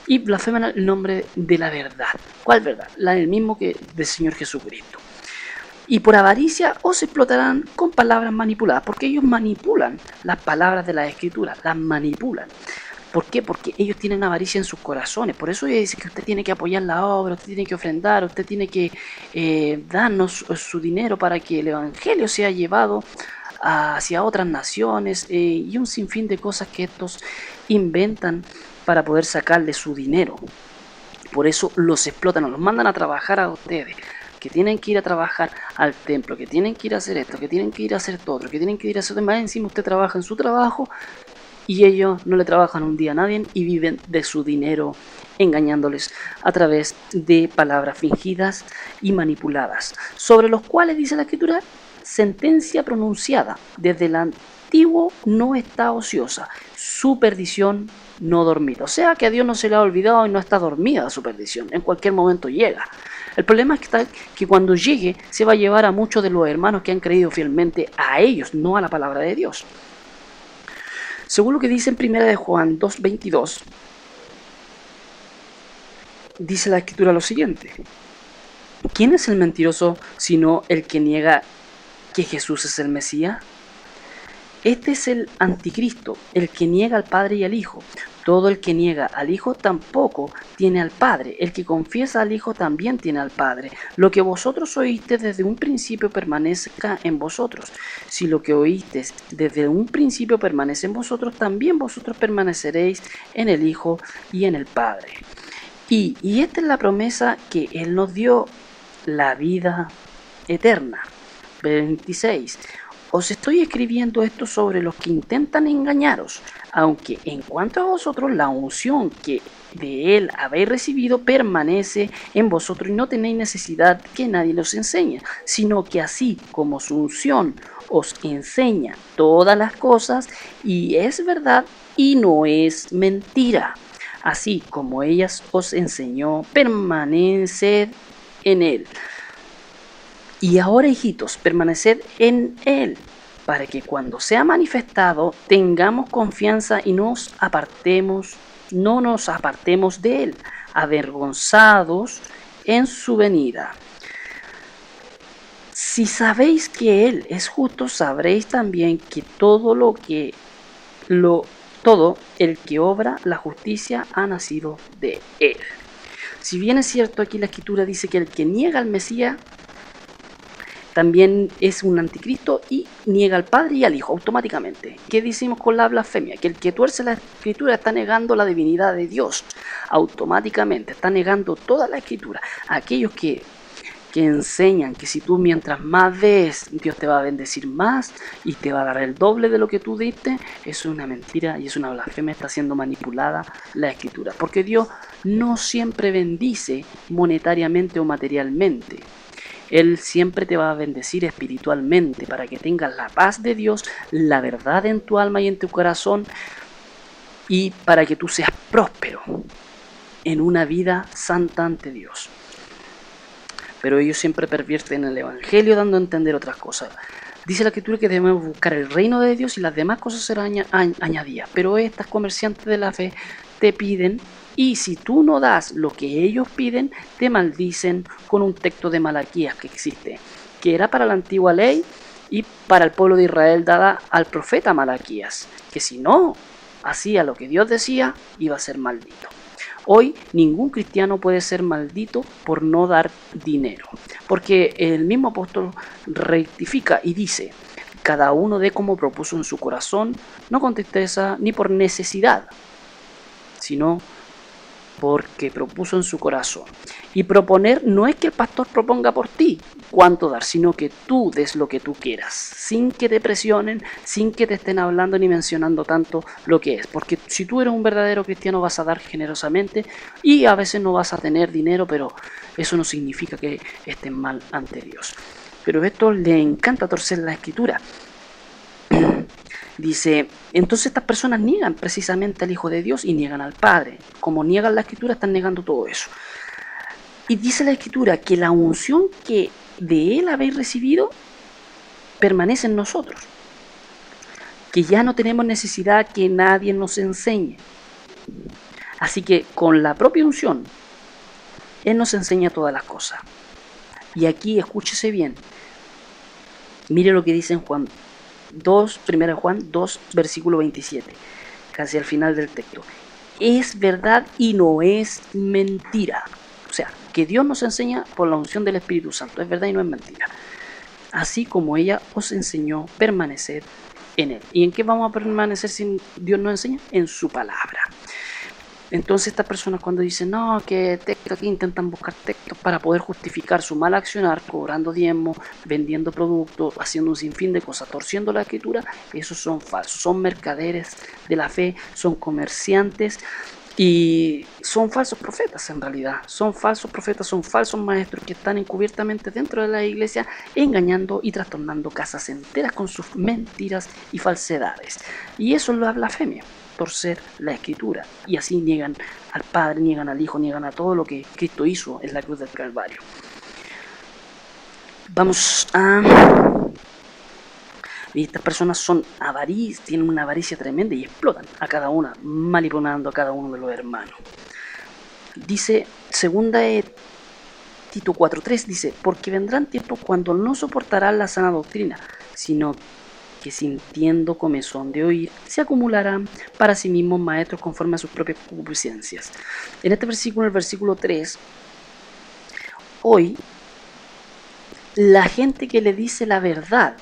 Y blasfeman el nombre de la verdad. ¿Cuál verdad? La del mismo que del Señor Jesucristo. Y por avaricia os explotarán con palabras manipuladas. Porque ellos manipulan las palabras de la Escritura. Las manipulan. ¿Por qué? Porque ellos tienen avaricia en sus corazones. Por eso dice que usted tiene que apoyar la obra, usted tiene que ofrendar, usted tiene que darnos su dinero para que el Evangelio sea llevado hacia otras naciones y un sinfín de cosas que estos inventan para poder sacarle su dinero. Por eso los explotan, los mandan a trabajar a ustedes, que tienen que ir a trabajar al templo, que tienen que ir a hacer esto, que tienen que ir a hacer todo otro, que tienen que ir a hacer más. Encima usted trabaja en su trabajo y ellos no le trabajan un día a nadie y viven de su dinero engañándoles a través de palabras fingidas y manipuladas, sobre los cuales dice la Escritura, sentencia pronunciada desde el antiguo no está ociosa, su perdición no dormida. O sea que a Dios no se le ha olvidado y no está dormida su perdición, en cualquier momento llega. El problema es que cuando llegue se va a llevar a muchos de los hermanos que han creído fielmente a ellos, no a la palabra de Dios. Según lo que dice en 1 de Juan 2:22, dice la Escritura lo siguiente: ¿quién es el mentiroso sino el que niega que Jesús es el Mesías? Este es el anticristo, el que niega al Padre y al Hijo. Todo el que niega al Hijo tampoco tiene al Padre. El que confiesa al Hijo también tiene al Padre. Lo que vosotros oíste desde un principio permanezca en vosotros. Si lo que oíste desde un principio permanece en vosotros, también vosotros permaneceréis en el Hijo y en el Padre. Y esta es la promesa que Él nos dio, la vida eterna. 26. os estoy escribiendo esto sobre los que intentan engañaros, aunque en cuanto a vosotros la unción que de él habéis recibido permanece en vosotros y no tenéis necesidad que nadie os enseñe, sino que así como su unción os enseña todas las cosas y es verdad y no es mentira, así como ellas os enseñó, permaneced en él. Y ahora, hijitos, permaneced en él, para que cuando sea manifestado tengamos confianza y no nos apartemos de él, avergonzados en su venida. Si sabéis que él es justo, sabréis también que todo el que obra la justicia ha nacido de él. Si bien es cierto, aquí la escritura dice que el que niega al Mesías también es un anticristo y niega al Padre y al Hijo automáticamente. ¿Qué decimos con la blasfemia? Que el que tuerce la escritura está negando la divinidad de Dios automáticamente, está negando toda la escritura. Aquellos que enseñan que si tú mientras más des, Dios te va a bendecir más y te va a dar el doble de lo que tú diste, eso es una mentira y es una blasfemia, está siendo manipulada la escritura. Porque Dios no siempre bendice monetariamente o materialmente. Él siempre te va a bendecir espiritualmente para que tengas la paz de Dios, la verdad en tu alma y en tu corazón y para que tú seas próspero en una vida santa ante Dios. Pero ellos siempre pervierten el evangelio dando a entender otras cosas. Dice la escritura que debemos buscar el reino de Dios y las demás cosas serán añadidas. Pero estas comerciantes de la fe te piden, y si tú no das lo que ellos piden, te maldicen con un texto de Malaquías que existe, que era para la antigua ley y para el pueblo de Israel dada al profeta Malaquías, que si no hacía lo que Dios decía, iba a ser maldito. Hoy ningún cristiano puede ser maldito por no dar dinero, porque el mismo apóstol rectifica y dice: cada uno dé como propuso en su corazón, no con tristeza ni por necesidad, sino porque propuso en su corazón. Y proponer no es que el pastor proponga por ti cuánto dar, sino que tú des lo que tú quieras, sin que te presionen, sin que te estén hablando ni mencionando tanto lo que es. Porque si tú eres un verdadero cristiano vas a dar generosamente y a veces no vas a tener dinero, pero eso no significa que estés mal ante Dios. Pero esto le encanta torcer la escritura. Dice, entonces estas personas niegan precisamente al Hijo de Dios y niegan al Padre. Como niegan la escritura, están negando todo eso. Y dice la escritura que la unción que de él habéis recibido permanece en nosotros. Que ya no tenemos necesidad que nadie nos enseñe. Así que con la propia unción, él nos enseña todas las cosas. Y aquí escúchese bien. Mire lo que dice en Juan 2, 1 Juan 2, versículo 27, casi al final del texto. Es verdad y no es mentira. O sea, que Dios nos enseña por la unción del Espíritu Santo. Es verdad y no es mentira. Así como ella os enseñó, permanecer en él. ¿Y en qué vamos a permanecer si Dios nos enseña? En su palabra. Entonces estas personas cuando dicen, no, que texto, aquí intentan buscar textos para poder justificar su mal accionar, cobrando diezmos, vendiendo productos, haciendo un sinfín de cosas, torciendo la escritura, esos son falsos, son mercaderes de la fe, son comerciantes y son falsos profetas en realidad, son falsos profetas, son falsos maestros que están encubiertamente dentro de la iglesia engañando y trastornando casas enteras con sus mentiras y falsedades. Y eso es la blasfemia. Torcer la escritura y así niegan al Padre, niegan al Hijo, niegan a todo lo que Cristo hizo en la cruz del Calvario. Vamos a... Y estas personas son tienen una avaricia tremenda y explotan a cada una, manipulando a cada uno de los hermanos. Dice, segunda Tito 4:3, dice, porque vendrán tiempos cuando no soportarán la sana doctrina, sino que sintiendo comezón de oír, se acumularán para sí mismos maestros conforme a sus propias concupiscencias. En este versículo, el versículo 3, hoy, la gente que le dice la verdad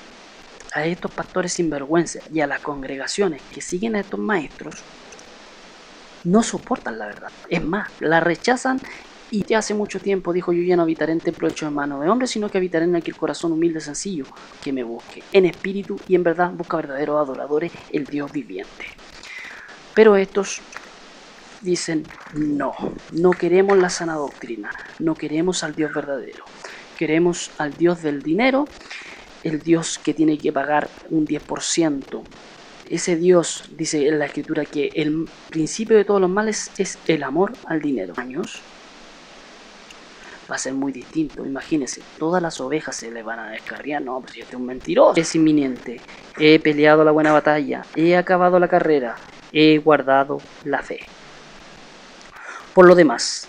a estos pastores sinvergüenza y a las congregaciones que siguen a estos maestros, no soportan la verdad. Es más, la rechazan Y ya hace mucho tiempo dijo: yo ya no habitaré en templo hecho de mano de hombre, sino que habitaré en aquel corazón humilde y sencillo que me busque. En espíritu y en verdad busca verdaderos adoradores, el Dios viviente. Pero estos dicen: no, no queremos la sana doctrina, no queremos al Dios verdadero. Queremos al Dios del dinero, el Dios que tiene que pagar un 10%. Ese Dios, dice en la Escritura, que el principio de todos los males es el amor al dinero. Años va a ser muy distinto. Imagínense, todas las ovejas se le van a descarriar. No, pero este es un mentiroso. Es inminente. He peleado la buena batalla, he acabado la carrera, he guardado la fe. Por lo demás,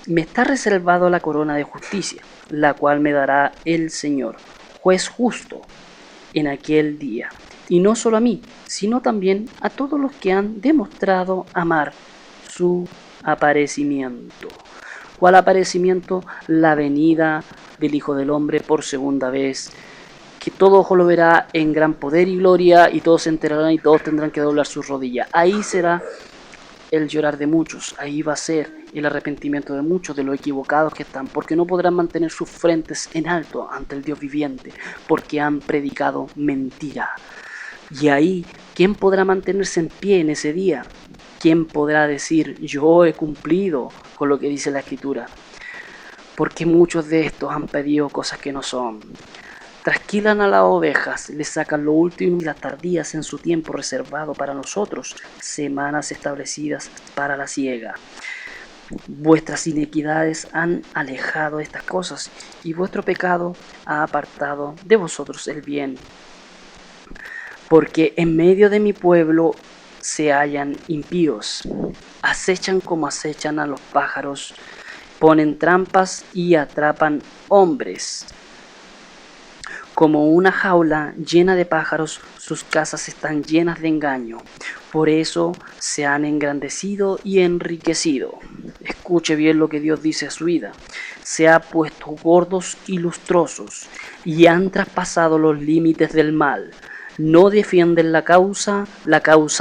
me está reservado la corona de justicia, la cual me dará el Señor, juez justo, en aquel día. Y no solo a mí, sino también a todos los que han demostrado amar su aparecimiento. ¿Cuál aparecimiento? La venida del Hijo del Hombre por segunda vez, que todo ojo lo verá en gran poder y gloria, y todos se enterarán y todos tendrán que doblar sus rodillas. Ahí será el llorar de muchos, ahí va a ser el arrepentimiento de muchos, de los equivocados que están, porque no podrán mantener sus frentes en alto ante el Dios viviente, porque han predicado mentira. Y ahí, ¿quién podrá mantenerse en pie en ese día? ¿Quién podrá decir: yo he cumplido con lo que dice la Escritura? Porque muchos de estos han pedido cosas que no son. Trasquilan a las ovejas, les sacan lo último y las tardías en su tiempo reservado para nosotros, semanas establecidas para la siega. Vuestras iniquidades han alejado estas cosas, y vuestro pecado ha apartado de vosotros el bien. Porque en medio de mi pueblo se hallan impíos, acechan como acechan a los pájaros, ponen trampas y atrapan hombres. Como una jaula llena de pájaros, sus casas están llenas de engaño. Por eso se han engrandecido y enriquecido. Escuche bien lo que Dios dice a su vida. Se ha puesto gordos y lustrosos, y han traspasado los límites del mal. No defienden la causa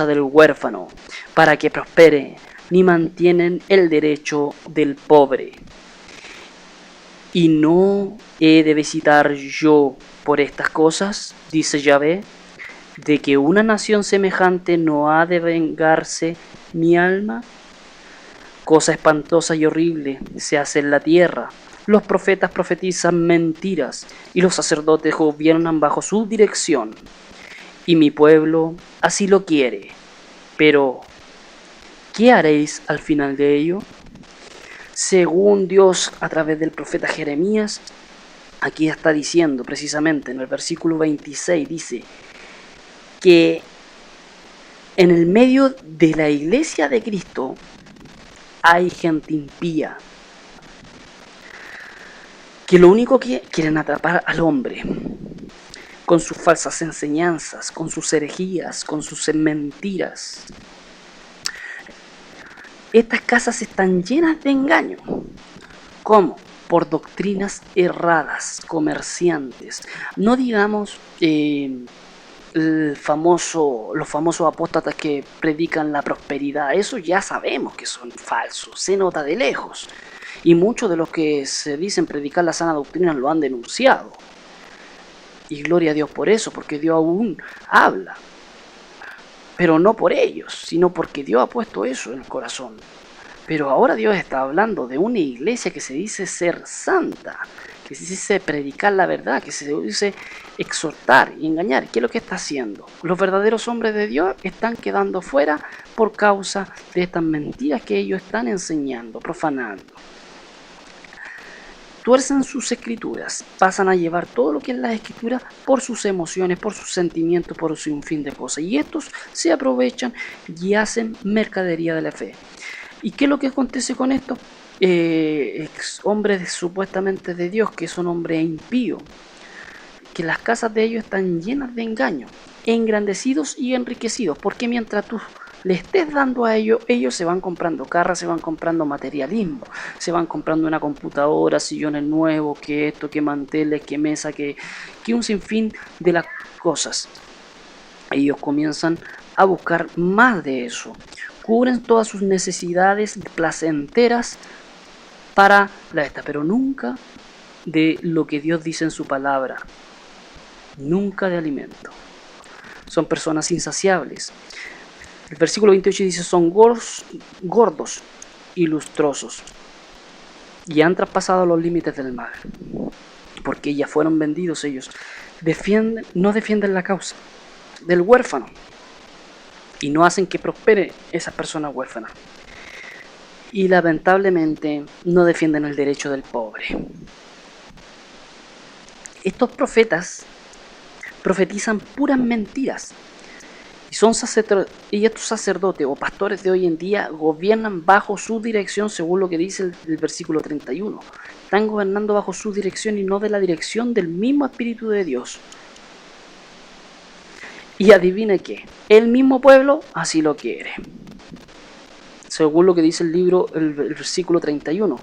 del huérfano, para que prospere, ni mantienen el derecho del pobre. Y no he de visitar yo por estas cosas, dice Yahvé, de que una nación semejante no ha de vengarse mi alma. Cosa espantosa y horrible se hace en la tierra. Los profetas profetizan mentiras, y los sacerdotes gobiernan bajo su dirección. Y mi pueblo así lo quiere. Pero, ¿qué haréis al final de ello? Según Dios a través del profeta Jeremías, aquí está diciendo precisamente en el versículo 26, dice que en el medio de la iglesia de Cristo hay gente impía, que lo único que quieren atrapar al hombre, con sus falsas enseñanzas, con sus herejías, con sus mentiras. Estas casas están llenas de engaño. ¿Cómo? Por doctrinas erradas, comerciantes. No digamos los famosos apóstatas que predican la prosperidad. Eso ya sabemos que son falsos, se nota de lejos. Y muchos de los que se dicen predicar la sana doctrina lo han denunciado. Y gloria a Dios por eso, porque Dios aún habla. Pero no por ellos, sino porque Dios ha puesto eso en el corazón. Pero ahora Dios está hablando de una iglesia que se dice ser santa, que se dice predicar la verdad, que se dice exhortar y engañar. ¿Qué es lo que está haciendo? Los verdaderos hombres de Dios están quedando fuera por causa de estas mentiras que ellos están enseñando, profanando. Tuercen sus escrituras, pasan a llevar todo lo que es la escritura por sus emociones, por sus sentimientos, por un fin de cosas. Y estos se aprovechan y hacen mercadería de la fe. ¿Y qué es lo que acontece con esto? Hombres supuestamente de Dios, que son hombres impíos, que las casas de ellos están llenas de engaño, engrandecidos y enriquecidos, porque mientras tú le estés dando a ellos, ellos se van comprando carros, se van comprando materialismo, se van comprando una computadora, sillones nuevos, que esto, que manteles, que mesa, que un sinfín de las cosas. Ellos comienzan a buscar más de eso, cubren todas sus necesidades placenteras para la esta, pero nunca de lo que Dios dice en su palabra, nunca de alimento. Son personas insaciables. El versículo 28 dice, son gordos y lustrosos, y han traspasado los límites del mal, porque ya fueron vendidos ellos. No defienden la causa del huérfano, y no hacen que prospere esa persona huérfana. Y lamentablemente no defienden el derecho del pobre. Estos profetas profetizan puras mentiras. Y estos sacerdotes o pastores de hoy en día gobiernan bajo su dirección, según lo que dice el versículo 31. Están gobernando bajo su dirección y no de la dirección del mismo Espíritu de Dios. Y adivine qué, el mismo pueblo así lo quiere, según lo que dice el libro, el versículo 31.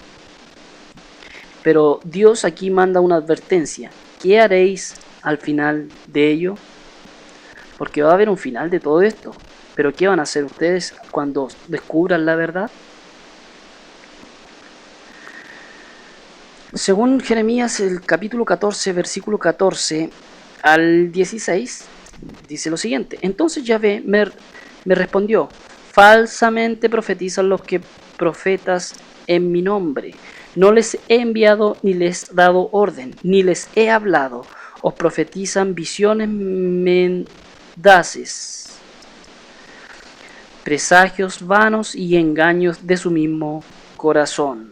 Pero Dios aquí manda una advertencia. ¿Qué haréis al final de ello? Porque va a haber un final de todo esto. Pero ¿qué van a hacer ustedes cuando descubran la verdad? Según Jeremías, el capítulo 14, versículo 14 al 16, dice lo siguiente. Entonces Yahvé me respondió, falsamente profetizan los que profetas en mi nombre. No les he enviado ni les he dado orden, ni les he hablado. Os profetizan visiones mendaces, presagios vanos y engaños de su mismo corazón.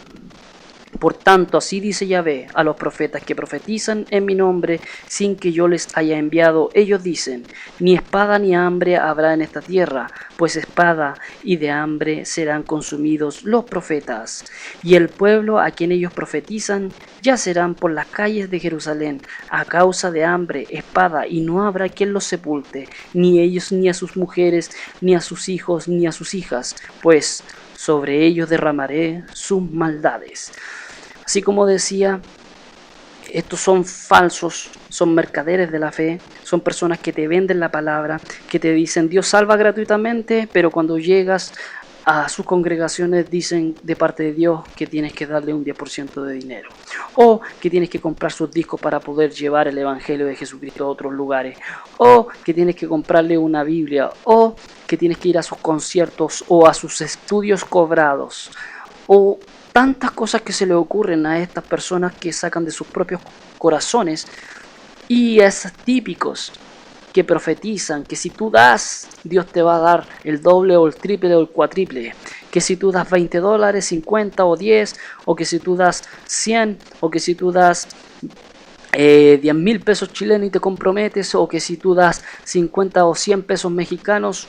Por tanto, así dice Yahvé a los profetas que profetizan en mi nombre sin que yo les haya enviado. Ellos dicen, ni espada ni hambre habrá en esta tierra, pues espada y de hambre serán consumidos los profetas. Y el pueblo a quien ellos profetizan yacerán por las calles de Jerusalén a causa de hambre, espada, y no habrá quien los sepulte, ni ellos, ni a sus mujeres, ni a sus hijos, ni a sus hijas, pues sobre ellos derramaré sus maldades. Así como decía, estos son falsos, son mercaderes de la fe, son personas que te venden la palabra, que te dicen Dios salva gratuitamente, pero cuando llegas a sus congregaciones dicen de parte de Dios que tienes que darle un 10% de dinero, o que tienes que comprar sus discos para poder llevar el Evangelio de Jesucristo a otros lugares, o que tienes que comprarle una Biblia, o que tienes que ir a sus conciertos o a sus estudios cobrados, o tantas cosas que se le ocurren a estas personas que sacan de sus propios corazones, y es típicos que profetizan que si tú das, Dios te va a dar el doble o el triple o el cuatriple, que si tú das $20, 50 o 10, o que si tú das 100, o que si tú das 10.000 pesos chilenos y te comprometes, o que si tú das 50 o 100 pesos mexicanos,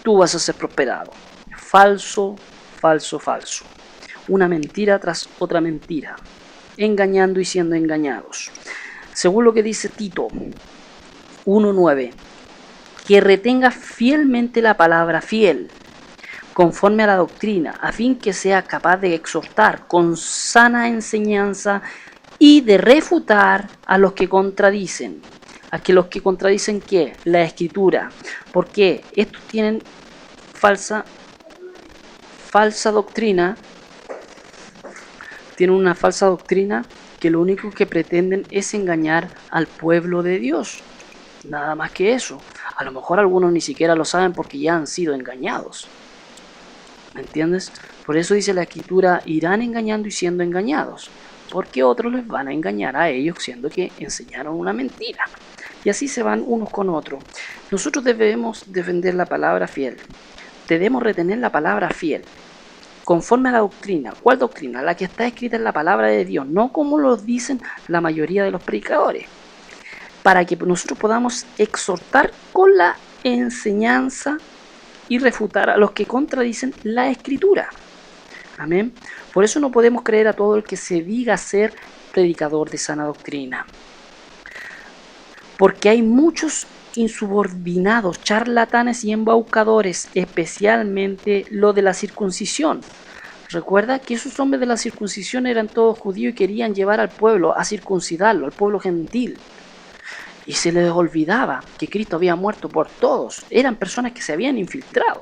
tú vas a ser prosperado. Falso, falso, falso. Una mentira tras otra mentira, engañando y siendo engañados. Según lo que dice Tito 1:9, que retenga fielmente la palabra fiel, conforme a la doctrina, a fin que sea capaz de exhortar con sana enseñanza y de refutar a los que contradicen. ¿A que los que contradicen qué? La Escritura. Porque estos tienen falsa doctrina. Tienen una falsa doctrina que lo único que pretenden es engañar al pueblo de Dios. Nada más que eso. A lo mejor algunos ni siquiera lo saben porque ya han sido engañados. ¿Me entiendes? Por eso dice la Escritura, irán engañando y siendo engañados. Porque otros les van a engañar a ellos siendo que enseñaron una mentira. Y así se van unos con otros. Nosotros debemos defender la palabra fiel. Debemos retener la palabra fiel. Conforme a la doctrina. ¿Cuál doctrina? La que está escrita en la palabra de Dios, no como lo dicen la mayoría de los predicadores. Para que nosotros podamos exhortar con la enseñanza y refutar a los que contradicen la Escritura. Amén. Por eso no podemos creer a todo el que se diga ser predicador de sana doctrina. Porque hay muchos insubordinados, charlatanes y embaucadores, especialmente lo de la circuncisión. Recuerda que esos hombres de la circuncisión eran todos judíos y querían llevar al pueblo a circuncidarlo, al pueblo gentil. Y se les olvidaba que Cristo había muerto por todos. Eran personas que se habían infiltrado.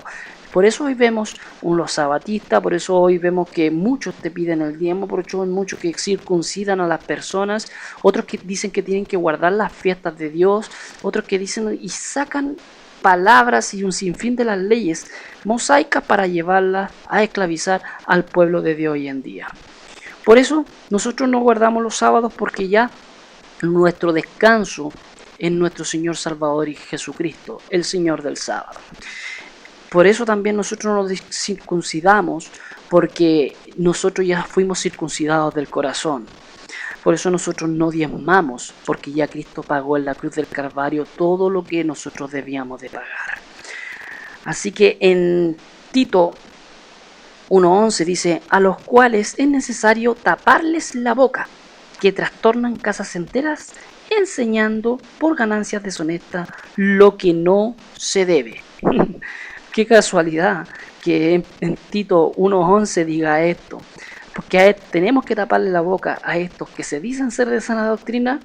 Por eso hoy vemos los sabatistas, por eso hoy vemos que muchos te piden el diezmo, por eso hay muchos que circuncidan a las personas, otros que dicen que tienen que guardar las fiestas de Dios, otros que dicen y sacan palabras y un sinfín de las leyes mosaicas para llevarlas a esclavizar al pueblo de Dios hoy en día. Por eso nosotros no guardamos los sábados, porque ya nuestro descanso es nuestro Señor Salvador y Jesucristo, el Señor del sábado. Por eso también nosotros nos circuncidamos, porque nosotros ya fuimos circuncidados del corazón. Por eso nosotros no diezmamos, porque ya Cristo pagó en la cruz del Calvario todo lo que nosotros debíamos de pagar. Así que en Tito 1:11 dice: a los cuales es necesario taparles la boca, que trastornan casas enteras, enseñando por ganancias deshonestas lo que no se debe. Qué casualidad que en Tito 1:11 diga esto, porque tenemos que taparle la boca a estos que se dicen ser de sana doctrina,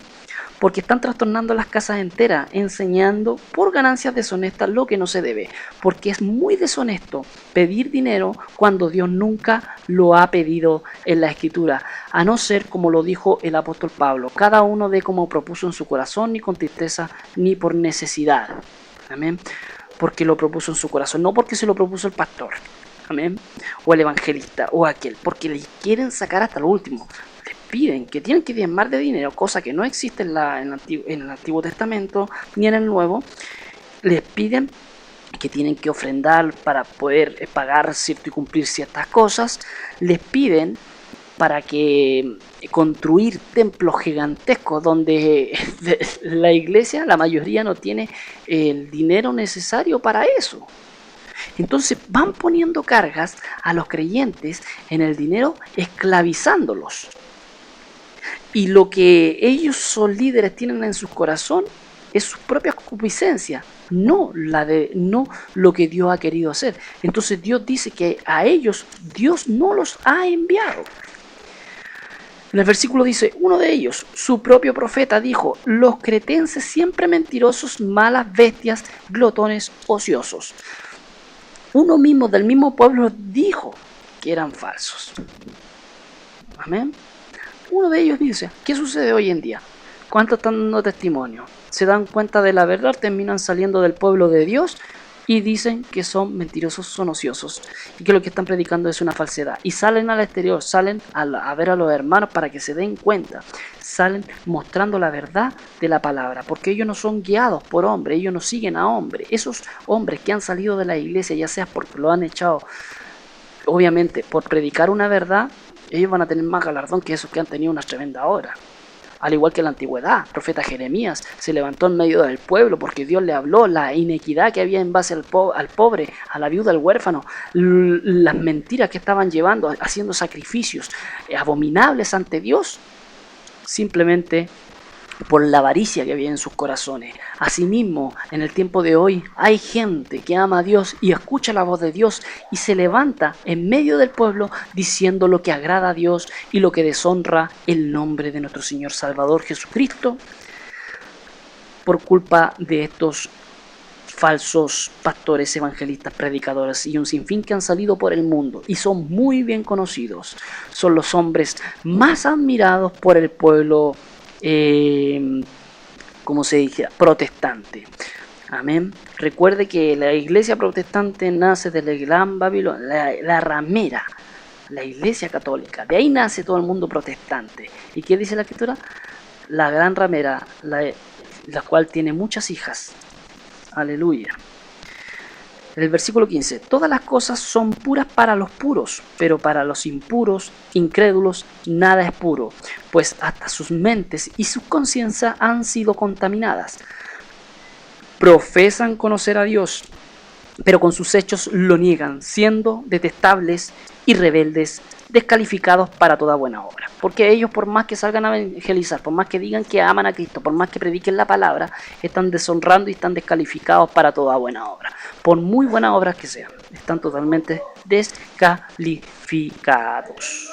porque están trastornando las casas enteras, enseñando por ganancias deshonestas lo que no se debe, porque es muy deshonesto pedir dinero cuando Dios nunca lo ha pedido en la Escritura, a no ser como lo dijo el apóstol Pablo: cada uno dé como propuso en su corazón, ni con tristeza ni por necesidad. Amén. Porque lo propuso en su corazón, no porque se lo propuso el pastor, amén, o el evangelista, o aquel, porque le quieren sacar hasta lo último. Les piden que tienen que diezmar de dinero, cosa que no existe en el Antiguo Testamento ni en el Nuevo. Les piden que tienen que ofrendar para poder pagar cierto y cumplir ciertas cosas. Les piden para que construir templos gigantescos donde la iglesia, la mayoría, no tiene el dinero necesario para eso. Entonces van poniendo cargas a los creyentes en el dinero, esclavizándolos. Y lo que ellos son líderes tienen en su corazón es su propia concupiscencia, no lo que Dios ha querido hacer. Entonces Dios dice que a ellos Dios no los ha enviado. En el versículo dice: uno de ellos, su propio profeta, dijo: los cretenses siempre mentirosos, malas bestias, glotones, ociosos. Uno mismo del mismo pueblo dijo que eran falsos. Amén. Uno de ellos dice: ¿qué sucede hoy en día? ¿Cuántos están dando testimonio? Se dan cuenta de la verdad, terminan saliendo del pueblo de Dios y dicen que son mentirosos, son ociosos, y que lo que están predicando es una falsedad. Y salen al exterior, salen a ver a los hermanos para que se den cuenta. Salen mostrando la verdad de la palabra, porque ellos no son guiados por hombres, ellos no siguen a hombres. Esos hombres que han salido de la iglesia, ya sea porque lo han echado, obviamente, por predicar una verdad, ellos van a tener más galardón que esos que han tenido una tremenda obra. Al igual que en la antigüedad, el profeta Jeremías se levantó en medio del pueblo porque Dios le habló la inequidad que había en base al pobre, a la viuda, al huérfano, las mentiras que estaban llevando, haciendo sacrificios abominables ante Dios, simplemente por la avaricia que había en sus corazones. Asimismo, en el tiempo de hoy hay gente que ama a Dios y escucha la voz de Dios y se levanta en medio del pueblo diciendo lo que agrada a Dios y lo que deshonra el nombre de nuestro Señor Salvador Jesucristo, por culpa de estos falsos pastores, evangelistas, predicadores y un sinfín que han salido por el mundo y son muy bien conocidos. Son los hombres más admirados por el pueblo, como se dice, protestante. Amén. Recuerde que la iglesia protestante nace de la Gran Babilonia, la ramera, la iglesia católica. De ahí nace todo el mundo protestante. ¿Y qué dice la Escritura? La gran ramera, la cual tiene muchas hijas. Aleluya. El versículo 15: todas las cosas son puras para los puros, pero para los impuros, incrédulos, nada es puro, pues hasta sus mentes y sus conciencias han sido contaminadas. Profesan conocer a Dios, pero con sus hechos lo niegan, siendo detestables y rebeldes, descalificados para toda buena obra. Porque ellos, por más que salgan a evangelizar, por más que digan que aman a Cristo, por más que prediquen la palabra, están deshonrando y están descalificados para toda buena obra. Por muy buenas obras que sean, están totalmente descalificados.